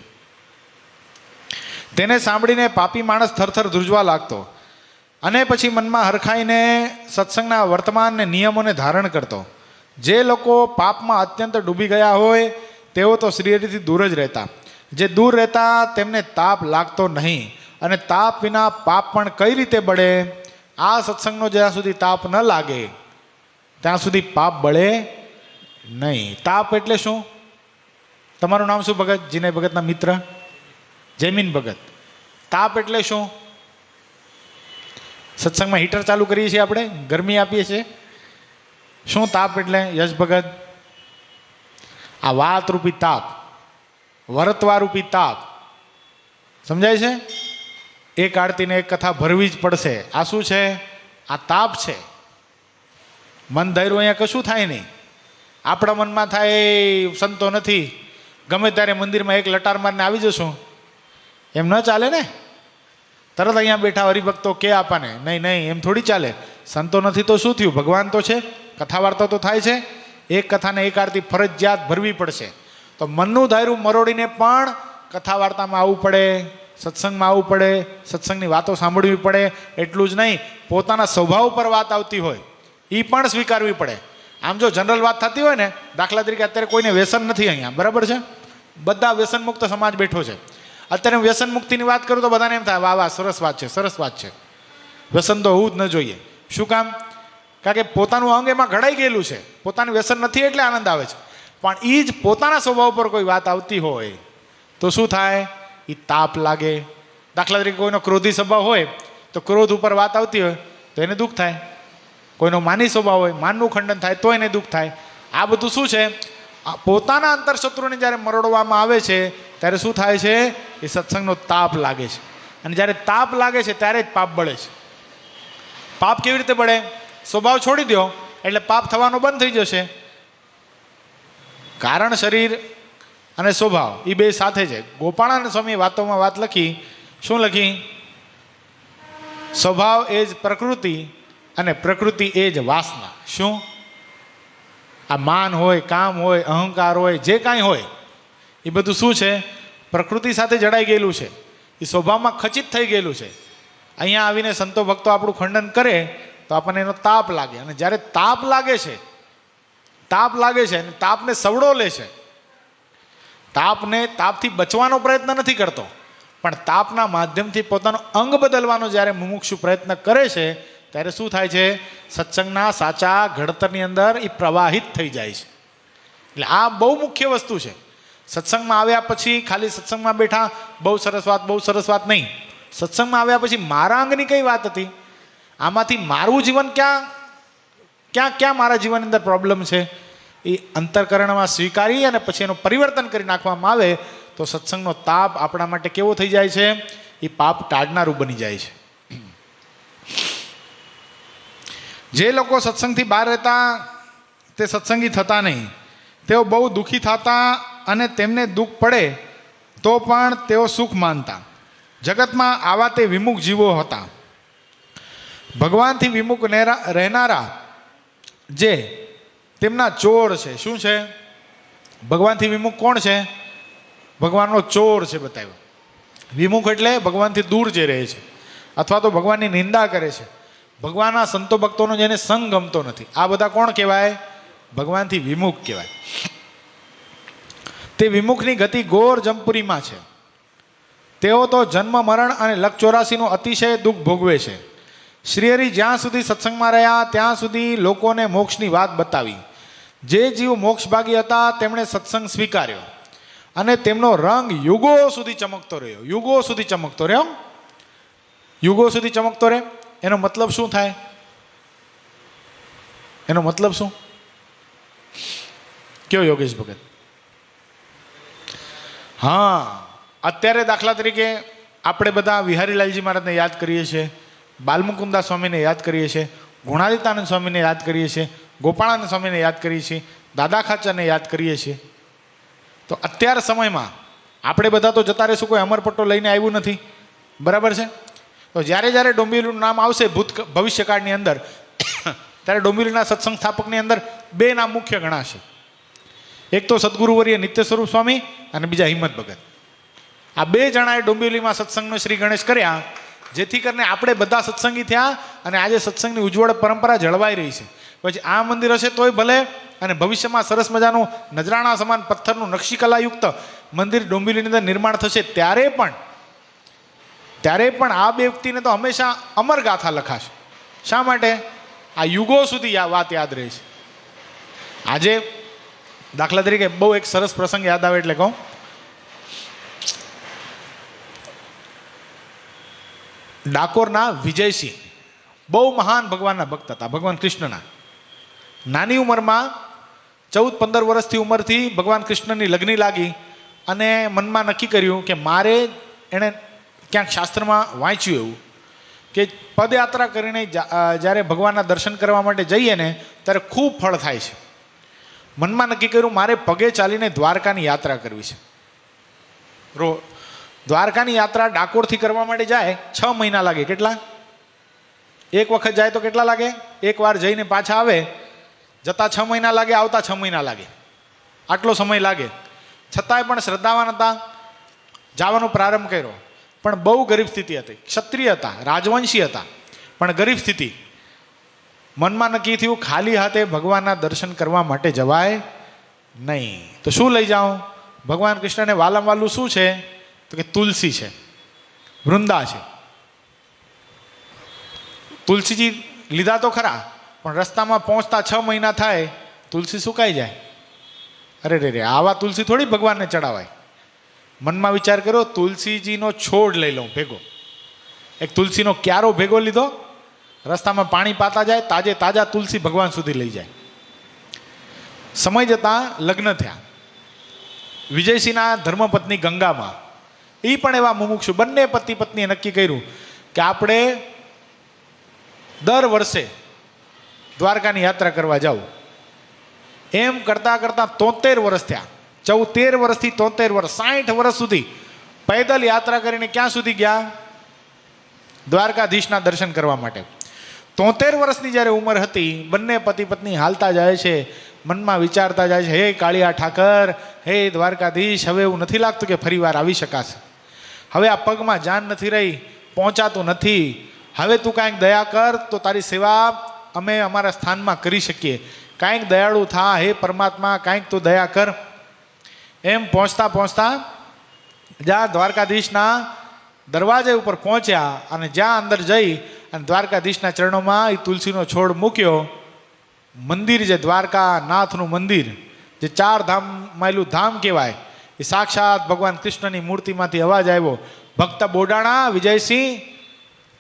તેને સાંભળીને પાપી માણસ થરથર ધ્રુજવા લાગતો અને પછી મનમાં હરખાઈને સત્સંગના વર્તમાન ને નિયમોને ધારણ કરતો. જે લોકો પાપમાં અત્યંત ડૂબી ગયા હોય તેઓ તો શ્રીહરિથી દૂર જ રહેતા. જે દૂર રહેતા તેમને તાપ લાગતો નહીં. અને તાપ વિના પાપ પણ કઈ રીતે બળે? આ સત્સંગનો જ્યાં સુધી તાપ ન લાગે ત્યાં સુધી પાપ બળે નહીં. તાપ એટલે શું? તમારું નામ શું ભગત? જીને ભગતના મિત્ર જયમીન ભગત. તાપ એટલે શું? સત્સંગમાં હીટર ચાલુ કરીએ છીએ આપણે, ગરમી આપીએ છીએ. શું તાપ એટલે યશ ભગત? આ વાત રૂપી તાપ, વરતવા રૂપી તાપ. સમજાય છે? એક આરતીને એક કથા ભરવી જ પડશે. આ શું છે? આ તાપ છે. મન ધાર્યું અહીંયા કશું થાય નહીં. આપણા મનમાં થાય સંતો નથી, ગમે ત્યારે મંદિરમાં એક લટાર મારીને આવી જશું, એમ ન ચાલે ને. તરત અહીંયા બેઠા હરિભક્તો કે આપણને નહીં નહીં, એમ થોડી ચાલે. સંતો નથી તો શું થયું? ભગવાન તો છે. કથા વાર્તા તો થાય છે. એક કથાને એક આરતી ફરજિયાત ભરવી પડશે. તો મનનું ધાર્યું મરોડીને પણ કથા વાર્તામાં આવવું પડે, સત્સંગમાં આવવું પડે, સત્સંગની વાતો સાંભળવી પડે. એટલું જ નહીં, પોતાના સ્વભાવ પર વાત આવતી હોય એ પણ સ્વીકારવી પડે. આમ જો જનરલ વાત થતી હોય ને, દાખલા તરીકે અત્યારે કોઈને વ્યસન નથી અહીંયા, બરાબર છે? બધા વ્યસન મુક્ત સમાજ બેઠો છે. અત્યારે હું વ્યસન મુક્તિની વાત કરું તો બધાને એમ થાય વાહ વાહ સરસ વાત છે, સરસ વાત છે. વ્યસન તો હોવું જ ન જોઈએ. શું કામ? કારણ કે પોતાનું અંગ એમાં ઘડાઈ ગયેલું છે. પોતાનું વ્યસન નથી એટલે આનંદ આવે છે. પણ એ જ પોતાના સ્વભાવ પર કોઈ વાત આવતી હોય તો શું થાય? એ તાપ લાગે. દાખલા તરીકે કોઈનો ક્રોધી સ્વભાવ હોય તો ક્રોધ ઉપર વાત આવતી હોય તો એને દુઃખ થાય. કોઈનો માની સ્વભાવ હોય, માનનું ખંડન થાય તો એને દુઃખ થાય. આ બધું શું છે? પોતાના અંતરશત્રુને જ્યારે મરોડવામાં આવે છે ત્યારે શું થાય છે? એ સત્સંગનો તાપ લાગે છે. અને જ્યારે તાપ લાગે છે ત્યારે જ પાપ બળે છે. પાપ કેવી રીતે બળે? સ્વભાવ છોડી દો એટલે પાપ થવાનો બંધ થઈ જશે. કારણ શરીર અને સ્વભાવ એ બે સાથે છે. ગોપાળાનંદ સ્વામી વાતોમાં વાત લખી. શું લખી? સ્વભાવ એ જ પ્રકૃતિ અને પ્રકૃતિ એ જ વાસના. શું? આ માન હોય, કામ હોય, અહંકાર હોય, જે કાંઈ હોય એ બધું શું છે? પ્રકૃતિ સાથે જડાઈ ગયેલું છે. એ સ્વભાવમાં ખચિત થઈ ગયેલું છે. અહીંયા આવીને સંતો ભક્તો આપણું ખંડન કરે તો આપણને એનો તાપ લાગે. અને જ્યારે તાપ લાગે છે અને તાપને સવડો લે છે, તાપથી બચવાનો પ્રયત્ન નથી કરતો, પણ તાપના માધ્યમથી પોતાનો અંગ બદલવાનો જ્યારે મુમુક્ષુ પ્રયત્ન કરે છે ત્યારે શું થાય છે? સત્સંગના સાચા ઘડતરની અંદર એ પ્રવાહિત થઈ જાય છે. એટલે આ બહુ મુખ્ય વસ્તુ છે. સત્સંગમાં આવ્યા પછી ખાલી સત્સંગમાં બેઠા બહુ સરસ વાત નહીં. સત્સંગમાં આવ્યા પછી મારા અંગની કઈ વાત હતી? આમાંથી મારું જીવન ક્યાં મારા જીવનની અંદર પ્રોબ્લેમ છે? એ અંતઃકરણમાં સ્વીકારી અને પછી એનું પરિવર્તન કરી નાખવામાં આવે તો સત્સંગનો તાપ આપણા માટે કેવો થઈ જાય છે? એ પાપ ટાળનારું બની જાય છે. જે લોકો સત્સંગથી બહાર રહેતા તે સત્સંગી થતા નહીં. તેઓ બહુ દુઃખી થતા અને તેમને દુઃખ પડે તો પણ તેઓ સુખ માનતા. જગતમાં આવા તે વિમુખ જીવો હતા. ભગવાનથી વિમુખ રહેનારા જે તેમના ચોર છે. શું છે? ભગવાનથી વિમુખ કોણ છે? ભગવાનનો ચોર છે બતાવ્યો. વિમુખ એટલે ભગવાનથી દૂર જે રહે છે અથવા તો ભગવાનની નિંદા કરે છે. ભગવાનના સંતો ભક્તોનો જેને સંગ ગમતો નથી, આ બધા કોણ કહેવાય? ભગવાનથી વિમુખ કહેવાય. તે વિમુખની ગતિ ઘોર જમપુરીમાં છે. તેઓ તો જન્મ મરણ અને લખ 84નું અતિશય દુઃખ ભોગવે છે. શ્રીહરિ જ્યાં સુધી સત્સંગમાં રહ્યા ત્યાં સુધી લોકોને મોક્ષની વાત બતાવી. જે જીવ મોક્ષભાગી હતા તેમણે સત્સંગ સ્વીકાર્યો અને તેમનો રંગ યુગો સુધી ચમકતો રહ્યો. યુગો સુધી ચમકતો રહ્યો. યુગો સુધી ચમકતો રહે એનો મતલબ શું થાય? એનો મતલબ શું? કયો યોગેશ ભગત? હા, અત્યારે દાખલા તરીકે આપણે બધા વિહારીલાલજી મહારાજને યાદ કરીએ છીએ, બાલમુકુંદા સ્વામીને યાદ કરીએ છીએ, ગુણાતીતાનંદ સ્વામીને યાદ કરીએ છીએ, ગોપાળાનંદ સ્વામીને યાદ કરીએ છીએ, દાદા ખાચરને યાદ કરીએ છીએ. તો અત્યાર સમયમાં આપણે બધા તો જતા રહીશું, કોઈ અમરપટ્ટો લઈને આવ્યું નથી, બરાબર છે? તો જ્યારે જ્યારે ડોંબિવલીનું નામ આવશે ભવિષ્યકાળની અંદર ત્યારે ડોંબિવલીના સત્સંગ સ્થાપકની અંદર બે નામ મુખ્ય ગણાશે. એક તો સદગુરુવર્ય નિત્ય સ્વરૂપ સ્વામી અને બીજા હિંમત ભગત. આ બે જણાએ ડોંબિવલીમાં સત્સંગનો શ્રી ગણેશ કર્યા, જેથી કરીને આપણે બધા સત્સંગી થયા અને આજે સત્સંગની ઉજ્જવળ પરંપરા જળવાઈ રહી છે. પછી આ મંદિર હશે તોય ભલે, અને ભવિષ્યમાં સરસ મજાનું નજરાણા સમાન પથ્થરનું નકશીકલાયુક્ત મંદિર ડોંબિવલીની અંદર નિર્માણ થશે ત્યારે પણ આ બે વ્યક્તિને તો હંમેશા અમર ગાથા લખાશે. શા માટે? આ યુગો સુધી આ વાત યાદ રહે છે. આજે દાખલા તરીકે બહુ એક સરસ પ્રસંગ યાદ આવે એટલે કહું. ડાકોરના વિજયસિંહ બહુ મહાન ભગવાનના ભક્ત હતા, ભગવાન કૃષ્ણના. નાની ઉંમરમાં 14-15 વર્ષથી ઉંમરથી ભગવાન કૃષ્ણની લગ્ન લાગી અને મનમાં નક્કી કર્યું કે મારે, એણે ક્યાંક શાસ્ત્રમાં વાંચ્યું એવું કે પદયાત્રા કરીને જ્યારે ભગવાનના દર્શન કરવા માટે જઈએ ને ત્યારે ખૂબ ફળ થાય છે. મનમાં નક્કી કર્યું મારે પગે ચાલીને દ્વારકાની યાત્રા કરવી છે. દ્વારકાની યાત્રા ડાકોરથી કરવા માટે જાય 6 મહિના લાગે. કેટલા? એક વખત જાય તો કેટલા લાગે? એક વાર જઈને પાછા આવે, જતા 6 મહિના લાગે, આવતા 6 મહિના લાગે. આટલો સમય લાગે. છતાંય પણ શ્રદ્ધાવાન હતા, જવાનો પ્રારંભ કર્યો. પણ બહુ ગરીબ સ્થિતિ હતી. ક્ષત્રિય હતા, રાજવંશી હતા, પણ ગરીબ સ્થિતિ. મનમાં નક્કી થયું ખાલી હાથે ભગવાનના દર્શન કરવા માટે જવાય નહીં. તો શું લઈ જાઉં? ભગવાન કૃષ્ણને વાલમ વાલું શું છે? તો કે તુલસી છે, વૃંદા છે. તુલસીજી લીધા તો ખરા, પણ રસ્તામાં પહોંચતા 6 મહિના થાય, તુલસી સુકાઈ જાય. અરે રે, આવા તુલસી થોડી ભગવાનને ચડાવાય. મનમાં વિચાર કર્યો તુલસીજીનો છોડ લઈ લઉં ભેગો. એક તુલસીનો ક્યારો ભેગો લીધો, રસ્તામાં પાણી પાતા જાય, તાજે તાજા તુલસી ભગવાન સુધી લઈ જાય. સમય જતાં લગ્ન થયા વિજયસિંહના ધર્મપત્ની ગંગામાં. એ પણ એવા મુમુક્ષુ, બંને પતિ પત્નીએ નક્કી કર્યું કે આપણે દર વર્ષે દ્વારકાની યાત્રા કરવા જાવ. એમ કરતાં કરતાં 73 વર્ષ થયા. 13 વર્ષથી 73 વર્ષ, 60 વર્ષ સુધી પૈદલ યાત્રા કરીને ક્યાં સુધી ગયા? દ્વારકાધીશના દર્શન કરવા માટે. 73 વર્ષની જ્યારે ઉંમર હતી, બંને પતિ પત્ની હાલતા જાય છે, મનમાં વિચારતા જાય છે, હે કાળિયા ઠાકર, હે દ્વારકાધીશ, હવે એવું નથી લાગતું કે ફરી વાર આવી શકાશે. હવે આ પગમાં જાન નથી રહી, પહોંચાતું નથી. હવે તું કાંઈક દયા કર તો તારી સેવા અમે અમારા સ્થાનમાં કરી શકીએ. કાંઈક દયાળુ થા, હે પરમાત્મા, કાંઈક તું દયા કર. એમ પહોંચતા પહોંચતા જ્યાં દ્વારકાધીશના દરવાજા ઉપર પહોંચ્યા અને જ્યાં અંદર જઈ અને દ્વારકાધીશના ચરણોમાં એ તુલસીનો છોડ મૂક્યો. મંદિર જે દ્વારકા નાથનું મંદિર, જે 4 ધામ માયલું ધામ કહેવાય, એ સાક્ષાત ભગવાન કૃષ્ણની મૂર્તિમાંથી અવાજ આવ્યો, ભક્ત બોડાણા વિજયસિંહ,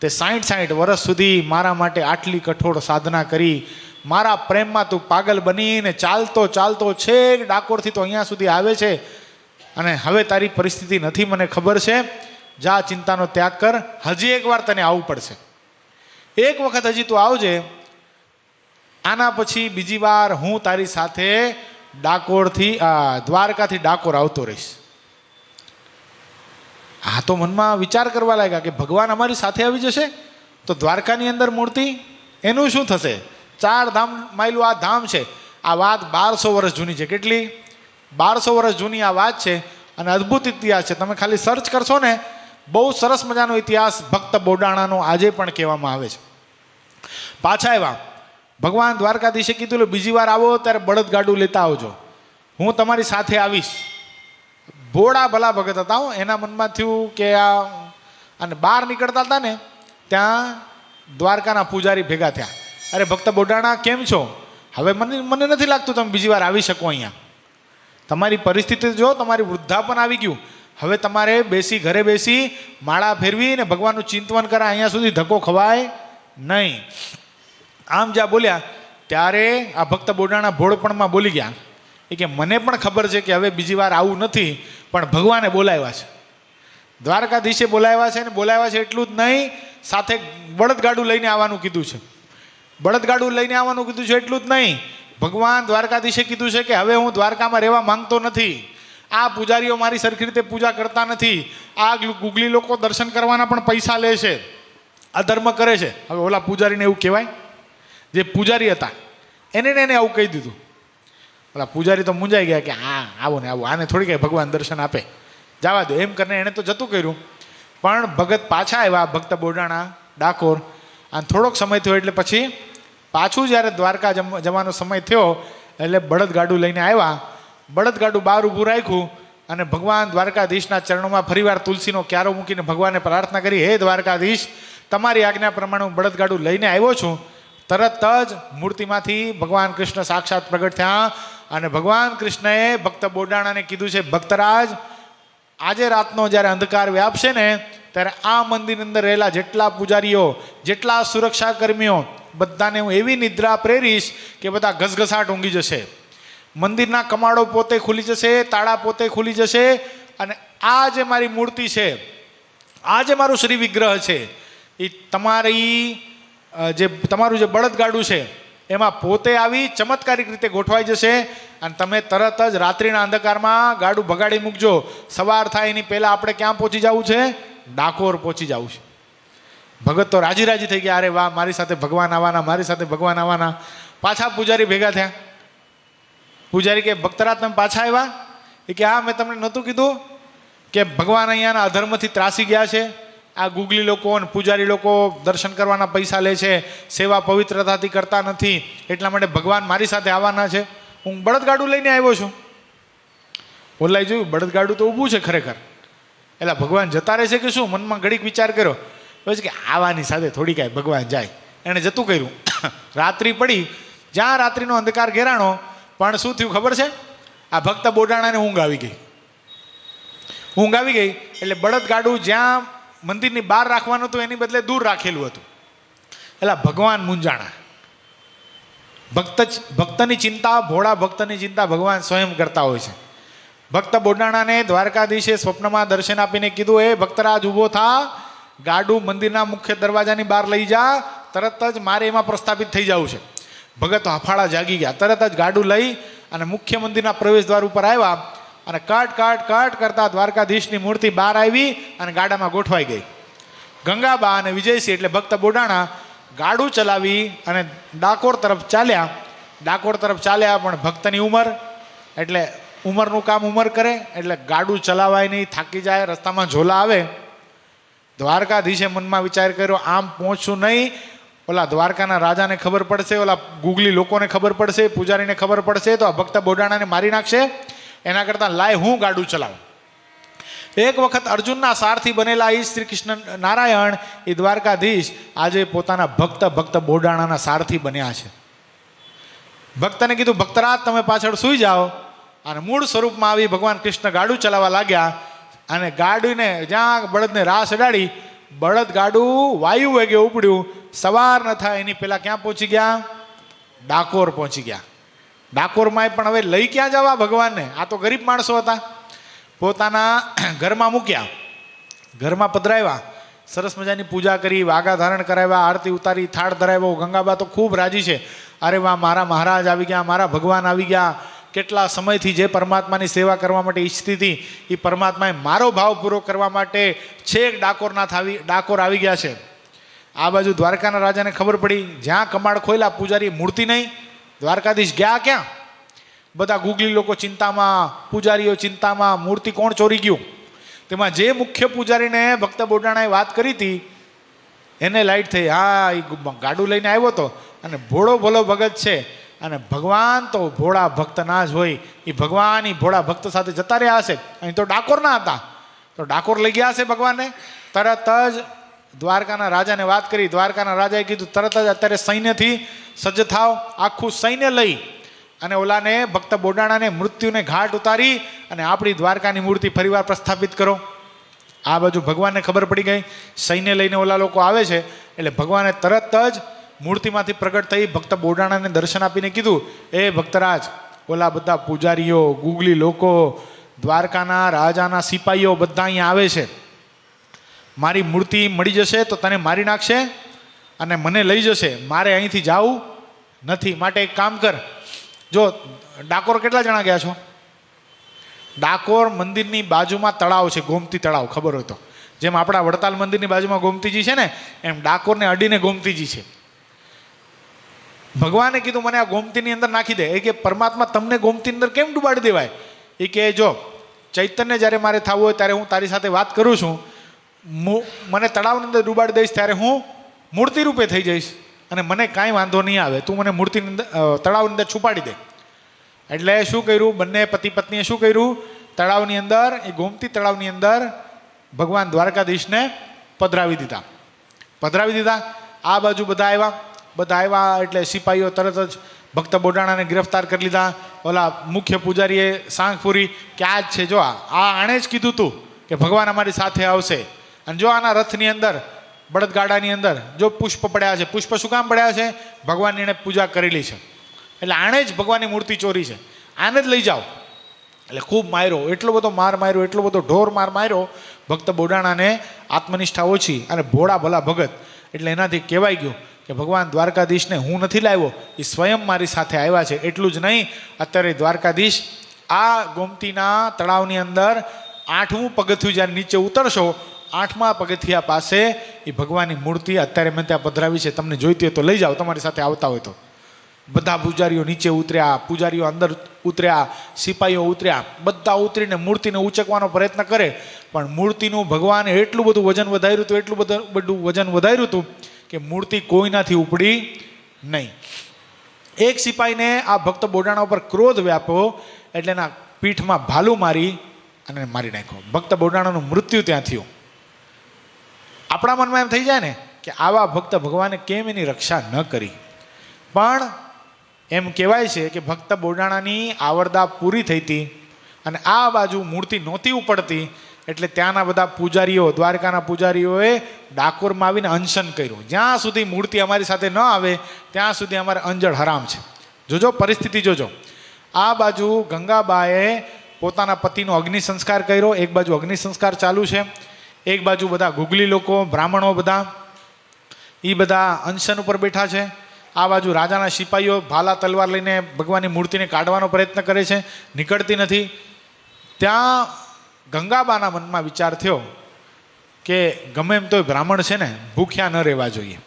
તે 60 વર્ષ સુધી મારા માટે આટલી કઠોર સાધના કરી, મારા પ્રેમમાં તું પાગલ બનીને ચાલતો ચાલતો છેક ડાકોરથી તો અહીંયા સુધી આવે છે, અને હવે તારી પરિસ્થિતિ નથી મને ખબર છે, જા ચિંતાનો ત્યાગ કર, હજી એકવાર તને આવવું પડશે, એક વખત હજી તું આવજે, આના પછી બીજી વાર હું તારી સાથે ડાકોરથી દ્વારકાથી ડાકોર આવતો રહીશ. આ તો મનમાં વિચાર કરવા લાગ્યા કે ભગવાન અમારી સાથે આવી જશે તો દ્વારકાની અંદર મૂર્તિ, એનું શું થશે? 4 ધામ માયલું આ ધામ છે. આ વાત 1200 વર્ષ જૂની છે. કેટલી? 1200 વર્ષ જૂની આ વાત છે, અને અદ્ભુત ઇતિહાસ છે. તમે ખાલી સર્ચ કરશો ને, બહુ સરસ મજાનો ઇતિહાસ ભક્ત બોડાણાનો આજે પણ કહેવામાં આવે છે. પાછા આવ્યા, ભગવાન દ્વારકાધીશે કીધું બીજી વાર આવો ત્યારે બળદગાડું લેતા આવજો, હું તમારી સાથે આવીશ. ભોળા ભલા ભગત હતા. એના મનમાં થયું કે અને બહાર નીકળતા હતા ને ત્યાં દ્વારકાના પૂજારી ભેગા થયા. અરે ભક્ત બોડાણા કેમ છો? હવે મને નથી લાગતું તમે બીજી વાર આવી શકો અહીંયા. તમારી પરિસ્થિતિ જો, તમારી વૃદ્ધાપન આવી ગયું, હવે તમારે ઘરે બેસી માળા ફેરવી ને ભગવાનનું ચિંતન કરે, અહીંયા સુધી ધક્કો ખવાય નહીં. આમ જ્યાં બોલ્યા ત્યારે આ ભક્ત બોડાણા ભોળપણમાં બોલી ગયા એ કે મને પણ ખબર છે કે હવે બીજી વાર આવું નથી, પણ ભગવાને બોલાવ્યા છે, દ્વારકાધીશે બોલાવ્યા છે, ને બોલાવ્યા છે એટલું જ નહીં, સાથે બળદગાડું લઈને આવવાનું કીધું છે. બળદગાડું લઈને આવવાનું કીધું છે એટલું જ નહીં, ભગવાન દ્વારકાધીશે કીધું છે કે હવે હું દ્વારકામાં રહેવા માંગતો નથી, આ પૂજારીઓ મારી સરખી રીતે પૂજા કરતા નથી, આ ગુગલી લોકો દર્શન કરવાના પણ પૈસા લે છે, અધર્મ કરે છે. હવે ઓલા પૂજારીને એવું કહેવાય? જે પૂજારી હતા એને આવું કહી દીધું. ઓલા પૂજારી તો મૂંઝાઈ ગયા કે આવો ને આવો, આને થોડી કંઈ ભગવાન દર્શન આપે, જવા દો એમ કરીને એણે તો જતું કર્યું. પણ ભગત પાછા આવ્યા, ભક્ત બોડાણા ડાકોર, અને થોડોક સમય થયો એટલે પછી પાછું જ્યારે દ્વારકા જવાનો સમય થયો એટલે બળદગાડું લઈને આવ્યા. બળદગાડું બહાર ઊભું રાખ્યું અને ભગવાન દ્વારકાધીશના ચરણોમાં ફરીવાર તુલસીનો ક્યારો મૂકીને ભગવાનને પ્રાર્થના કરી, હે દ્વારકાધીશ, તમારી આજ્ઞા પ્રમાણે હું બળદગાડું લઈને આવ્યો છું. તરત જ મૂર્તિમાંથી ભગવાન કૃષ્ણ સાક્ષાત પ્રગટ થયા, અને ભગવાન કૃષ્ણએ ભક્ત બોડાણાને કીધું છે, ભક્તરાજ, આજે રાતનો જ્યારે અંધકાર વ્યાપશે ને ત્યારે આ મંદિરની અંદર રહેલા જેટલા પૂજારીઓ, જેટલા સુરક્ષા કર્મીઓ, બધાને હું એવી નિદ્રા પ્રેરીશ કે બધા ઘસઘસાટ ઊંઘી જશે, મંદિરના કમાડો પોતે ખુલી જશે, તાળા પોતે ખુલી જશે, અને આ જે મારી મૂર્તિ છે, આ જે મારું શ્રી વિગ્રહ છે, એ તમારું જે બળદગાડું છે એમાં પોતે આવી ચમત્કારિક રીતે ગોઠવાઈ જશે, અને તમે તરત જ રાત્રિના અંધકારમાં ગાડું ભગાડી મૂકજો. સવાર થાય એની પહેલાં આપણે ક્યાં પહોંચી જવું છે? ડાકોર પહોંચી જવું છે. ભગત તો રાજી રાજી થઈ ગયા, અરે વાહ, મારી સાથે ભગવાન આવવાના, મારી સાથે ભગવાન આવવાના. પાછા પૂજારી ભેગા થયા. પૂજારી કે, ભક્તરાજ તમે પાછા આવ્યા? એ કે હા, મેં તમને નહોતું કીધું કે ભગવાન અહીંયાના અધર્મથી ત્રાસી ગયા છે, આ ગુગલી લોકો અને પૂજારી લોકો દર્શન કરવાના પૈસા લે છે, સેવા પવિત્રતાથી કરતા નથી, એટલા માટે ભગવાન મારી સાથે આવવાના છે, હું બળદગાડું લઈને આવ્યો છું. બોલાઈ જોયું, બળદગાડું તો ઊભું છે ખરેખર. એટલે ભગવાન જતા રહે છે કે શું? મનમાં ઘડીક વિચાર કર્યો, પછી કે આવાની સાથે થોડી કાંઈ ભગવાન જાય, એણે જતું કર્યું. રાત્રિ પડી, જ્યાં રાત્રિનો અંધકાર ઘેરાણો, પણ શું થયું ખબર છે? આ ભક્ત બોડાણાને ઊંઘ આવી ગઈ. ઊંઘ આવી ગઈ એટલે બળદગાડું જ્યાં મંદિરની બહાર રાખવાનું હતું એની બદલે દૂર રાખેલું હતું. એટલે ભગવાન મૂંઝાણા. ભક્તની ચિંતા, ભોળા ભક્તની ચિંતા ભગવાન સ્વયં કરતા હોય છે. ભક્ત બોડાણાને દ્વારકાધીશે સ્વપ્નમાં દર્શન આપીને કીધું, એ ભક્તરાજ ઊભો થા, ગાડું મંદિરના મુખ્ય દરવાજાની બહાર લઈ જા, તરત જ મારે એમાં પ્રસ્થાપિત થઈ જવું છે. ભગત હફાળા જાગી ગયા, તરત જ ગાડું લઈ અને મુખ્ય મંદિરના પ્રવેશ દ્વાર ઉપર આવ્યા, અને કટ કરતા દ્વારકાધીશની મૂર્તિ બહાર આવી અને ગાડામાં ગોઠવાઈ ગઈ. ગંગાબા અને વિજયસિંહ એટલે ભક્ત બોડાણા ગાડું ચલાવી અને ડાકોર તરફ ચાલ્યા. પણ ભક્તની ઉંમર એટલે ઉંમરનું કામ ઉંમર કરે, એટલે ગાડું ચલાવાય નહીં, થાકી જાય, રસ્તામાં ઝોલા આવે. દ્વારકાધીશે મનમાં વિચાર કર્યો, આમ પહોંચશું નહીં, ઓલા દ્વારકાના રાજાને ખબર પડશે, ઓલા ગુગલી લોકોને ખબર પડશે, પૂજારીને ખબર પડશે તો આ ભક્ત બોડાણાને મારી નાખશે, એના કરતાં લાય હું ગાડું ચલાવું. એક વખત અર્જુનના સારથી બનેલા એ શ્રી કૃષ્ણ નારાયણ એ દ્વારકાધીશ આજે પોતાના ભક્ત બોડાણાના સારથી બન્યા છે. ભક્તને કીધું, ભક્તરાજ તમે પાછળ સૂઈ જાઓ, અને મૂળ સ્વરૂપમાં આવી ભગવાન કૃષ્ણ ગાડું ચલાવવા લાગ્યા, અને ગાડીને જ્યાં બળદને રાસ અડાડી, બળદ ગાડું વાયુ વેગે ઉપડ્યું, સવાર ન થાય એની પહેલા ક્યાં પહોંચી ગયા? ડાકોર પહોંચી ગયા. ડાકોરમાં પણ હવે લઈ ક્યાં જવા ભગવાનને? આ તો ગરીબ માણસો હતા. પોતાના ઘરમાં મૂક્યા, ઘરમાં પધરાવ્યા, સરસ મજાની પૂજા કરી, વાઘા ધારણ કરાવ્યા, આરતી ઉતારી, થાળ ધરાવ્યો. ગંગાબા તો ખૂબ રાજી છે. અરે વાહ, મારા મહારાજ આવી ગયા, મારા ભગવાન આવી ગયા. કેટલા સમયથી જે પરમાત્માની સેવા કરવા માટે ઈચ્છતી હતી એ પરમાત્માએ મારો ભાવ પૂરો કરવા માટે છેક ડાકોર આવી ગયા છે. આ બાજુ દ્વારકાના રાજાને ખબર પડી, જ્યાં કમાડ ખોલ્યા પૂજારી મૂર્તિ નહીં. દ્વારકાધીશ ગયા ક્યાં? બધા ગુગલી લોકો ચિંતામાં, પૂજારીઓ ચિંતામાં, મૂર્તિ કોણ ચોરી ગયું? તેમાં જે મુખ્ય પૂજારીને ભક્ત બોડાણાએ વાત કરી હતી એને લાઈટ થઈ. હા, એ ગાડું લઈને આવ્યો હતો અને ભોળો ભોલો ભગત છે, અને ભગવાન તો ભોળા ભક્ત ના જ હોય. એ ભગવાન એ ભોળા ભક્ત સાથે જતા રહ્યા હશે. અહીં તો ડાકોર ના હતા, તો ડાકોર લઈ ગયા હશે ભગવાનને. તરત જ દ્વારકાના રાજાને વાત કરી. દ્વારકાના રાજાએ કીધું તરત જ અત્યારે સૈન્યથી સજ્જ થાવ, આખું સૈન્ય લઈ અને ઓલાને ભક્ત બોડાણાને મૃત્યુને ઘાટ ઉતારી અને આપણી દ્વારકાની મૂર્તિ ફરીવાર પ્રસ્થાપિત કરો. આ બાજુ ભગવાનને ખબર પડી ગઈ, સૈન્ય લઈને ઓલા લોકો આવે છે. એટલે ભગવાને તરત જ મૂર્તિમાંથી પ્રગટ થઈ ભક્ત બોડાણાને દર્શન આપીને કીધું, એ ભક્તરાજ, ઓલા બધા પૂજારીઓ, ગુગલી લોકો, દ્વારકાના રાજાના સિપાહીઓ બધા અહીંયા આવે છે. મારી મૂર્તિ મળી જશે તો તને મારી નાખશે અને મને લઈ જશે. મારે અહીંથી જવું નથી. માટે એક કામ કર, જો ડાકોર કેટલા જણા ગયા છો? ડાકોર મંદિરની બાજુમાં તળાવ છે, ગોમતી તળાવ, ખબર હોય તો. જેમ આપણા વડતાલ મંદિરની બાજુમાં ગોમતીજી છે ને, એમ ડાકોરને અડીને ગોમતીજી છે. ભગવાને કીધું મને આ ગોમતીની અંદર નાખી દે. એ કે પરમાત્મા તમને ગોમતી અંદર કેમ ડૂબાડી દેવાય? એ કે જો ચૈતન્ય જ્યારે મારે થવું હોય ત્યારે હું તારી સાથે વાત કરું છું, મને તળાવની અંદર ડૂબાડી દઈશ ત્યારે હું મૂર્તિ રૂપે થઈ જઈશ અને મને કાંઈ વાંધો નહીં આવે. તું મને મૂર્તિની અંદર તળાવની અંદર છુપાડી દે. એટલે શું કર્યું? બંને પતિ પત્નીએ શું કર્યું? તળાવની અંદર, એ ગોમતી તળાવની અંદર ભગવાન દ્વારકાધીશને પધરાવી દીધા. આ બાજુ બધા આવ્યા એટલે સિપાહીઓ તરત જ ભક્ત બોડાણાને ગિરફ્તાર કરી લીધા. ઓલા મુખ્ય પૂજારીએ સાંખ પૂરી કે આ જ છે, જો આણે જ કીધું તું કે ભગવાન અમારી સાથે આવશે. અને જો આના રથની અંદર, બળદગાડાની અંદર જો પુષ્પ પડ્યા છે. પુષ્પ શું કામ પડ્યા છે? ભગવાનની એણે પૂજા કરેલી છે, એટલે આણે જ ભગવાનની મૂર્તિ ચોરી છે, આને જ લઈ જાઓ. એટલે ખૂબ માર્યો, એટલો બધો માર માર્યો, એટલો બધો ઢોર માર માર્યો. ભક્ત બોડાણાને આત્મનિષ્ઠા ઓછી અને ભોળા ભલા ભગત, એટલે એનાથી કહેવાય ગયું કે ભગવાન દ્વારકાધીશને હું નથી લાવ્યો, એ સ્વયં મારી સાથે આવ્યા છે. એટલું જ નહીં, અત્યારે દ્વારકાધીશ આ ગોમતીના તળાવની અંદર 8મું પગથિયું જ્યારે નીચે ઉતરશો, 8મા પગથિયા પાસે એ ભગવાનની મૂર્તિ અત્યારે મેં ત્યાં પધરાવી છે. તમને જોઈતી હોય તો લઈ જાઓ, તમારી સાથે આવતા હોય તો. બધા પૂજારીઓ નીચે ઉતર્યા, પૂજારીઓ અંદર ઉતર્યા, સિપાહીઓ ઉતર્યા, બધા ઉતરીને મૂર્તિને ઉંચકવાનો પ્રયત્ન કરે. પણ મૂર્તિનું ભગવાને એટલું બધું વજન વધાર્યું હતું કે મૂર્તિ કોઈનાથી ઉપડી નહીં. એક સિપાહીને આ ભક્ત બોડાણા ઉપર ક્રોધ વ્યાપ્યો એટલે એના પીઠમાં ભાલું મારી અને મારી નાખ્યો. ભક્ત બોડાણાનું મૃત્યુ ત્યાં થયું. આપણા મનમાં એમ થઈ જાય ને કે આવા ભક્ત ભગવાને કેમ એની રક્ષા ન કરી? પણ એમ કહેવાય છે કે ભક્ત બોડાણાની આવરદા પૂરી થઈ હતી અને આ બાજુ મૂર્તિ નહોતી ઉપડતી, એટલે ત્યાંના બધા પૂજારીઓ, દ્વારકાના પૂજારીઓએ ડાકોરમાં આવીને અનશન કર્યું. જ્યાં સુધી મૂર્તિ અમારી સાથે ન આવે ત્યાં સુધી અમારે અંજળ હરામ છે. જોજો પરિસ્થિતિ જોજો. આ બાજુ ગંગાબાએ પોતાના પતિનો અગ્નિ સંસ્કાર કર્યો, એક બાજુ અગ્નિ સંસ્કાર ચાલુ છે, એક બાજુ બધા ગુગલી લોકો, બ્રાહ્મણો બધા એ બધા અનશન ઉપર બેઠા છે. આ બાજુ રાજાના સિપાહીઓ ભાલા તલવાર લઈને ભગવાનની મૂર્તિને કાઢવાનો પ્રયત્ન કરે છે, નીકળતી નથી. ત્યાં ગંગાબાના મનમાં વિચાર થયો કે ગમે એમ તોય બ્રાહ્મણ છે ને, ભૂખ્યા ન રહેવા જોઈએ.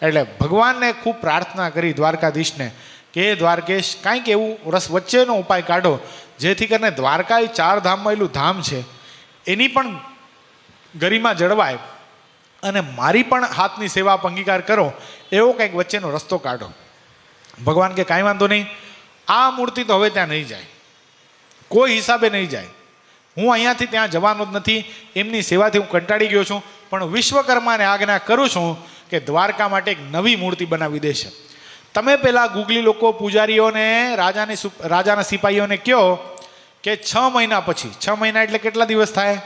એટલે ભગવાનને ખૂબ પ્રાર્થના કરી દ્વારકાધીશને કે દ્વારકેશ કાંઈક એવું વચ્ચેનો ઉપાય કાઢો જેથી કરીને દ્વારકા એ 4 ધામમાં એલું ધામ છે, એની પણ ગરિમા જળવાય અને મારી પણ હાથની સેવા આપ અંગીકાર કરો, એવો કંઈક વચ્ચેનો રસ્તો કાઢો. ભગવાન કે કાંઈ વાંધો નહીં, આ મૂર્તિ તો હવે ત્યાં નહીં જાય, કોઈ હિસાબે નહીં જાય. હું અહીંયાથી ત્યાં જવાનો જ નથી, એમની સેવાથી હું કંટાળી ગયો છું, પણ વિશ્વકર્માને આજ્ઞા કરું છું કે દ્વારકા માટે એક નવી મૂર્તિ બનાવી દેશે. તમે પેલા ગુગલી લોકો, પૂજારીઓને, રાજાના સિપાહીઓને કહો કે 6 મહિના પછી, 6 મહિના એટલે કેટલા દિવસ થાય?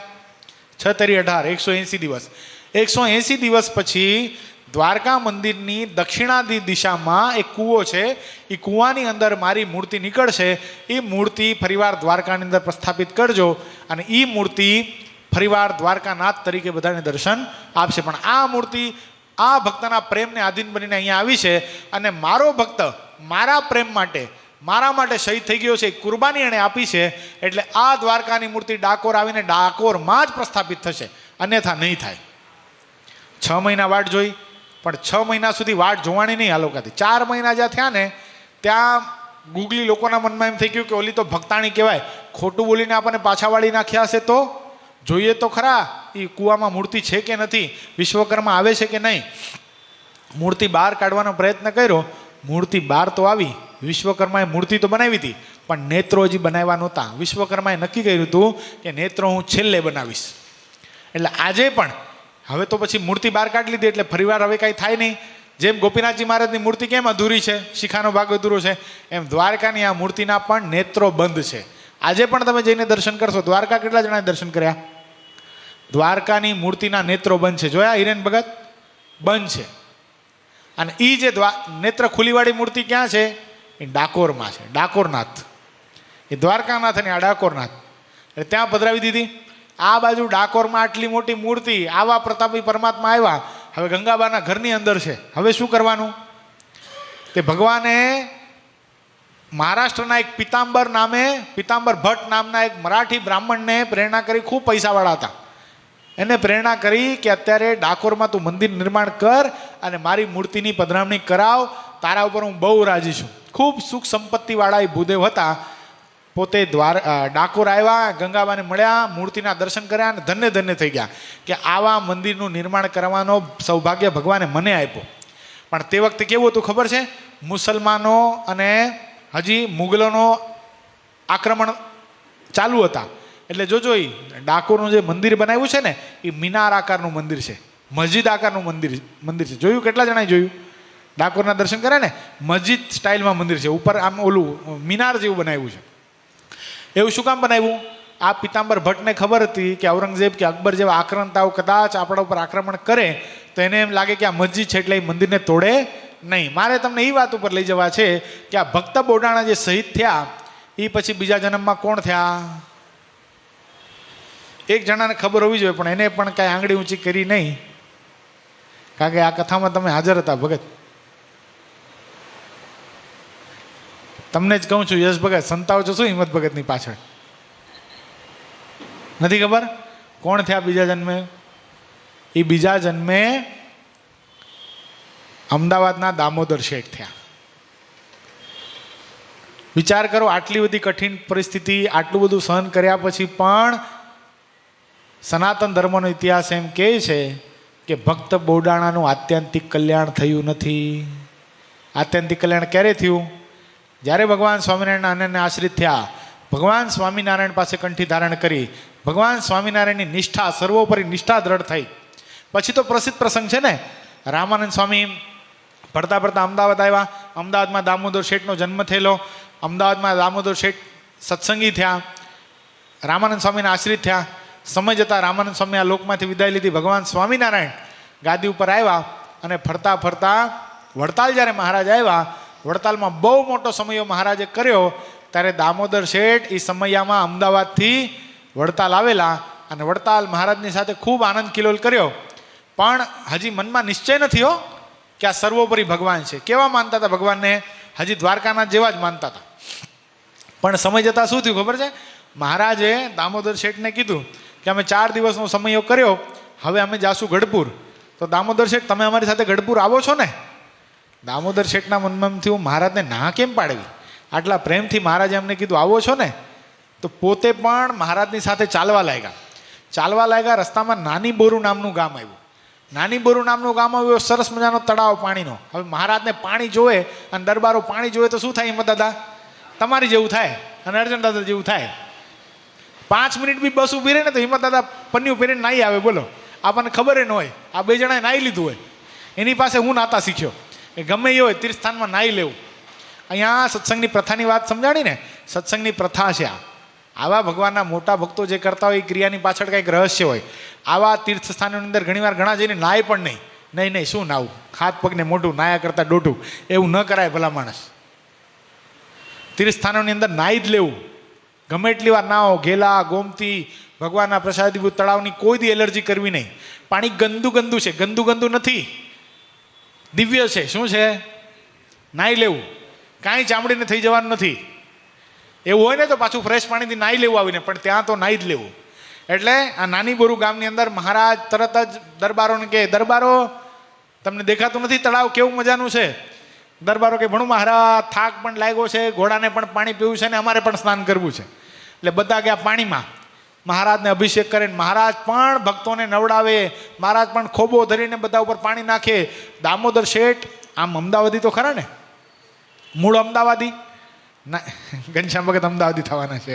6 તરી 18, 180 દિવસ. 180 દિવસ પછી દ્વારકા મંદિરની દક્ષિણાદી દિશામાં એક કૂવો છે. એ કૂવાની અંદર મારી મૂર્તિ નીકળશે. એ મૂર્તિ ફરીવાર દ્વારકાની અંદર પ્રસ્થાપિત કરજો અને એ મૂર્તિ ફરીવાર દ્વારકાનાથ તરીકે બધાને દર્શન આપશે. પણ આ મૂર્તિ આ ભક્તના પ્રેમને આધીન બનીને અહીંયા આવી છે અને મારો ભક્ત મારા પ્રેમ માટે મારા માટે શહીદ થઈ ગયો છે. કુરબાની એણે આપી છે. એટલે આ દ્વારકાની મૂર્તિ ડાકોર આવીને ડાકોરમાં જ પ્રસ્થાપિત થશે, અન્યથા નહીં થાય. 6 મહિના વાટ જોઈ, પણ 6 મહિના સુધી વાટ જોવાની નહીં આ લોકોથી. 4 મહિના જ્યાં થયા ને ત્યાં ગુગલી લોકોના મનમાં એમ થઈ ગયું કે ઓલી તો ભક્તાણી કહેવાય, ખોટું બોલીને આપણને પાછા વાળી નાખ્યા હશે. તો જોઈએ તો ખરા એ કૂવામાં મૂર્તિ છે કે નથી, વિશ્વકર્મા આવે છે કે નહીં. મૂર્તિ બહાર કાઢવાનો પ્રયત્ન કર્યો, મૂર્તિ બહાર તો આવી. વિશ્વકર્માએ મૂર્તિ તો બનાવી હતી, પણ નેત્રો હજી બનાવ્યા નહોતા. વિશ્વકર્માએ નક્કી કર્યું હતું કે નેત્રો હું છેલ્લે બનાવીશ. એટલે આજે પણ હવે તો પછી મૂર્તિ બહાર કાઢી લીધી, એટલે ફરીવાર હવે કાંઈ થાય નહીં. જેમ ગોપીનાથજી મહારાજની મૂર્તિ કેમ અધૂરી છે, શિખાનો ભાગ અધૂરો છે, એમ દ્વારકાની આ મૂર્તિના પણ નેત્રો બંધ છે. આજે પણ તમે જઈને દર્શન કરશો. દ્વારકા કેટલા જણાએ દર્શન કર્યા? દ્વારકાની મૂર્તિના નેત્રો બંધ છે. જોયા હિરેન ભગત? બંધ છે. અને એ જે નેત્ર ખુલીવાળી મૂર્તિ ક્યાં છે? એ ડાકોરમાં છે. ડાકોરનાથ, એ દ્વારકાનાથ અને આ ડાકોરનાથ. એટલે ત્યાં પધરાવી દીધી. આ બાજુ ડાકોરમાં આટલી મોટી મૂર્તિ, આવા પ્રતાપી પરમાત્મા આવ્યા. હવે ગંગાબાના ઘરની અંદર છે. હવે શું કરવાનું? તે ભગવાને મહારાષ્ટ્રના એક પિતાંબર ભટ્ટ નામના એક મરાઠી બ્રાહ્મણને પ્રેરણા કરી. ખૂબ પૈસાવાળા હતા. એને પ્રેરણા કરી કે અત્યારે ડાકોરમાં તું મંદિર નિર્માણ કર અને મારી મૂર્તિની પધરામણી કરાવ. તારા ઉપર હું બહુ રાજી છું. ખૂબ સુખ સંપત્તિવાળા એ ભૂદેવ હતા. પોતે ડાકોર આવ્યા, ગંગાબાને મળ્યા, મૂર્તિના દર્શન કર્યા અને ધન્ય ધન્ય થઈ ગયા કે આવા મંદિરનું નિર્માણ કરવાનો સૌભાગ્ય ભગવાને મને આપ્યો. પણ તે વખતે કેવું હતું ખબર છે? મુસલમાનો અને હજી મુગલોનો આક્રમણ ચાલુ હતા. એટલે જોજો, એ ડાકોરનું જે મંદિર બનાવ્યું છે ને એ મિનાર આકારનું મંદિર છે, મસ્જિદ આકારનું મંદિર છે. જોયું? કેટલા જણાએ જોયું? ડાકોરના દર્શન કરે ને, મસ્જિદ સ્ટાઇલમાં મંદિર છે. ઉપર આમ ઓલું મિનાર જેવું બનાવ્યું છે. એવું શું કામ બનાવ્યું? આ પિતાંબર ભટ્ટને ખબર હતી કે ઔરંગઝેબ કે અકબર જેવા આક્રંતાઓ કદાચ આપણા ઉપર આક્રમણ કરે તો એને એમ લાગે કે આ મસ્જિદ છે એટલે એ મંદિરને તોડે નહીં. મારે તમને એ વાત ઉપર લઈ જવા છે કે આ ભક્ત બોડાણા જે શહીદ થયા એ પછી બીજા જન્મમાં કોણ થયા? એક જણાને ખબર હોવી જોઈએ, પણ એને પણ કાંઈ આંગળી ઊંચી કરી નહીં, કારણ કે આ કથામાં તમે હાજર હતા. ભગત, તમને જ કહું છું, યશ ભગત સંતાવ છો શું હિંમત ભગતની પાછળ? નથી ખબર કોણ થયા બીજા જન્મે? એ બીજા જન્મે અમદાવાદના દામોદર શેઠ થયા. વિચાર કરો, આટલી બધી કઠિન પરિસ્થિતિ, આટલું બધું સહન કર્યા પછી પણ સનાતન ધર્મનો ઇતિહાસ એમ કહે છે કે ભક્ત બોડાણાનું આત્યંતિક કલ્યાણ થયું નથી. આત્યંતિક કલ્યાણ ક્યારે થયું? જ્યારે ભગવાન સ્વામિનારાયણના અનન્ય આશ્રિત થયા, ભગવાન સ્વામિનારાયણ પાસે કંઠી ધારણ કરી, ભગવાન સ્વામિનારાયણની નિષ્ઠા, સર્વોપરી નિષ્ઠા દ્રઢ થઈ. પછી તો પ્રસિદ્ધ પ્રસંગ છે ને, રામાનંદ સ્વામી ભરતા ભરતા અમદાવાદ આવ્યા. અમદાવાદમાં દામોદર શેઠનો જન્મ થયેલો. અમદાવાદમાં દામોદર શેઠ સત્સંગી થયા, રામાનંદ સ્વામીના આશ્રિત થયા. સમય જતાં રામાનંદ સ્વામી આ લોકમાંથી વિદાય લીધી. ભગવાન સ્વામિનારાયણ ગાદી ઉપર આવ્યા અને ફરતા ફરતા વડતાલ જ્યારે મહારાજ આવ્યા, વડતાલમાં બહુ મોટો સમયો મહારાજે કર્યો. ત્યારે દામોદર શેઠ એ સમયામાં અમદાવાદથી વડતાલ આવેલા અને વડતાલ મહારાજની સાથે ખૂબ આનંદ કિલોલ કર્યો. પણ હજી મનમાં નિશ્ચય નથી કે આ સર્વોપરી ભગવાન છે. કેવા માનતા હતા ભગવાનને? હજી દ્વારકાના જેવા જ માનતા હતા. પણ સમય જતાં શું થયું ખબર છે? મહારાજે દામોદર શેઠને કીધું કે અમે 4 દિવસનો સમય કર્યો, હવે અમે જાશું ગઢપુર. તો દામોદર શેઠ, તમે અમારી સાથે ગઢપુર આવો છો ને? દામોદર શેઠના મનમાં એમ થયું, મહારાજને ના કેમ પાડવી? આટલા પ્રેમથી મહારાજે અમને કીધું આવો છો ને. તો પોતે પણ મહારાજની સાથે ચાલવા લાગ્યા. રસ્તામાં નાની બોરુ નામનું ગામ આવ્યું. નાની બોરુ નામનું ગામ આવ્યું, સરસ મજાનો તળાવ પાણીનો. હવે મહારાજને પાણી જોવે અને દરબારો પાણી જોવે તો શું થાય હિંમત દાદા? તમારી જેવું થાય અને અર્જુન દાદા જેવું થાય. 5 મિનિટ બી બસ ઊભી રહે ને તો હિંમત દાદા પન્યું પહેરીને નાહી આવે. બોલો, આપણને ખબર ન હોય. આ 2 જણાએ નાહી લીધું હોય. એની પાસે હું નાતા શીખ્યો કે ગમે એ હોય તીર્થસ્થાનમાં નાહી લેવું. અહીંયા સત્સંગની પ્રથાની વાત સમજાણી ને, સત્સંગની પ્રથા છે આ. આવા ભગવાનના મોટા ભક્તો જે કરતા હોય એ ક્રિયાની પાછળ કંઈક રહસ્ય હોય. આવા તીર્થસ્થાનોની અંદર ઘણીવાર ઘણા જઈને નાય પણ નહીં, નહીં નહીં શું નાવું, હાથ પગને મોઢું નાયા કરતાં દોઢું, એવું ન કરાય ભલા માણસ. તીર્થસ્થાનોની અંદર નાહી જ લેવું. ગમે એટલી વાર નાહો, ઘેલા ગોમતી ભગવાનના પ્રસાદીભૂત તળાવની કોઈ દી એલર્જી કરવી નહીં. પાણી ગંદુ ગંદુ છે, ગંદુ ગંદુ નથી, દિવ્ય છે. શું છે? નાહી લેવું, કાંઈ ચામડીને થઈ જવાનું નથી. એવું હોય ને તો પાછું ફ્રેશ પાણીથી નાહી લેવું આવીને, પણ ત્યાં તો નાહી જ લેવું. એટલે આ નાની બોરુ ગામની અંદર મહારાજ તરત જ દરબારોને કહે, દરબારો તમને દેખાતું નથી તળાવ કેવું મજાનું છે? દરબારો કે ભણું મહારાજ, થાક પણ લાગ્યો છે, ઘોડાને પણ પાણી પીવું છે ને અમારે પણ સ્નાન કરવું છે. એટલે બધા ગયા પાણીમાં, મહારાજને અભિષેક કરે. મહારાજ પણ ભક્તોને નવડાવે, મહારાજ પણ ખોબો ધરીને બધા ઉપર પાણી નાખે. દામોદર શેઠ આમ અમદાવાદી તો ખરા ને, મૂળ અમદાવાદી ના, ઘનશ્યામ ભગત અમદાવાદી થવાના છે,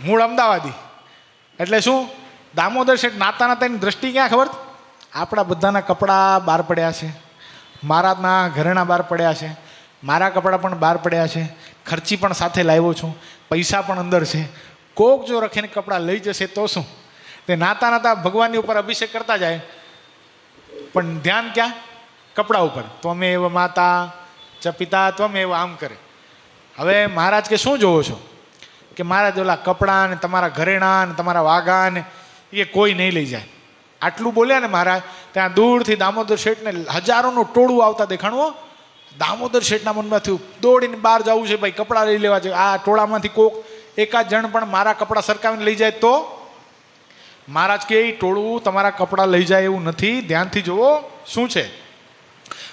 મૂળ અમદાવાદી. એટલે શું, દામોદર શેઠ નાતા નાતાની દ્રષ્ટિ ક્યાં ખબર? આપણા બધાના કપડાં બહાર પડ્યા છે, મહારાજના ઘરેણા બહાર પડ્યા છે, મારા કપડાં પણ બહાર પડ્યા છે, ખર્ચી પણ સાથે લાવ્યો છું, પૈસા પણ અંદર છે. કોક જો રખીને કપડાં લઈ જશે તો શું? તે નાતા નાતા ભગવાનની ઉપર અભિષેક કરતા જાય, પણ ધ્યાન ક્યાં? કપડા ઉપર. ત્વમે એવ માતા ચ પિતા ત્વમે એવ આમ કરે. હવે મહારાજ કે શું જોવો છો? કે મહારાજ ઓલા કપડાં ને તમારા ઘરેણા ને તમારા વાઘા ને એ કોઈ નહીં લઈ જાય. આટલું બોલ્યા ને મહારાજ, ત્યાં દૂરથી દામોદર શેઠને હજારોનું ટોળું આવતા દેખાણું. દામોદર શેઠના મનમાં થયું દોડીને બહાર જવું છે, ભાઈ કપડાં લઈ લેવા છે. આ ટોળામાંથી કોક એકાદ જણ પણ મારા કપડાં સરકાવીને લઈ જાય તો? મહારાજ કે ટોળું તમારા કપડાં લઈ જાય એવું નથી, ધ્યાનથી જુઓ શું છે.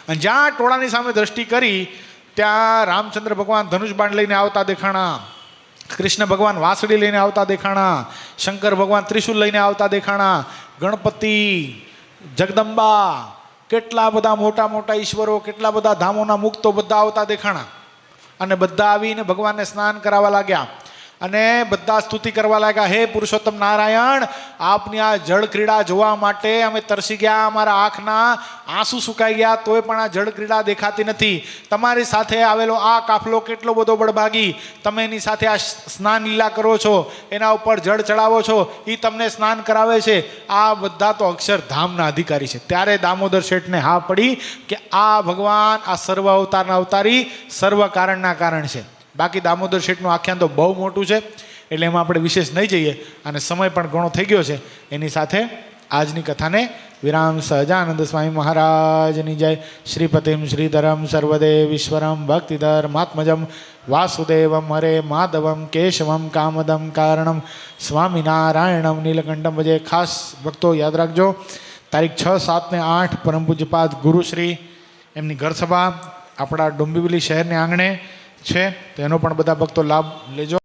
અને જ્યાં ટોળાની સામે દ્રષ્ટિ કરી ત્યાં રામચંદ્ર ભગવાન ધનુષ બાણ લઈને આવતા દેખાણા, કૃષ્ણ ભગવાન વાંસળી લઈને આવતા દેખાણા, શંકર ભગવાન ત્રિશુલ લઈને આવતા દેખાણા, ગણપતિ, જગદંબા, કેટલા બધા મોટા મોટા ઈશ્વરો, કેટલા બધા ધામોના મુક્તો બધા આવતા દેખાણા. અને બધા આવીને ભગવાનને સ્નાન કરાવવા લાગ્યા અને બધા સ્તુતિ કરવા લાગ્યા, હે પુરુષોત્તમ નારાયણ, આપની આ જળ ક્રીડા જોવા માટે અમે તરસી ગયા, અમારા આંખના આંસુ સુકાઈ ગયા, તોય પણ આ જળ ક્રીડા દેખાતી નથી. તમારી સાથે આવેલો આ કાફલો કેટલો બધો બળભાગી, તમે એની સાથે આ સ્નાન લીલા કરો છો, એના ઉપર જળ ચડાવો છો, એ તમને સ્નાન કરાવે છે. આ બધા તો અક્ષરધામના અધિકારી છે. ત્યારે દામોદર શેઠને હા પડી કે આ ભગવાન આ સર્વ અવતારના અવતારી, સર્વ કારણના કારણ છે. બાકી દામોદર શેઠનું આખ્યાન તો બહુ મોટું છે, એટલે એમાં આપણે વિશેષ નહીં જઈએ, અને સમય પણ ઘણો થઈ ગયો છે. એની સાથે આજની કથાને વિરામ. સહજાનંદ સ્વામી મહારાજની જય. શ્રીપતિમ શ્રીધરમ સર્વદેવ ઈશ્વરમ ભક્તિધર્માત્મજમ વાસુદેવમ હરે માધવમ કેશવમ કામદમ કારણમ સ્વામિનારાયણમ નીલકંઠમ ભજે. ખાસ ભક્તો યાદ રાખજો, તારીખ 6, 7 ને 8 પરમ પૂજ્યપાદ ગુરુશ્રી એમની ઘર સભા આપણા ડોંબિવલી શહેરને આંગણે છે, તો એનો પણ બધા ભક્તો લાભ લેજો.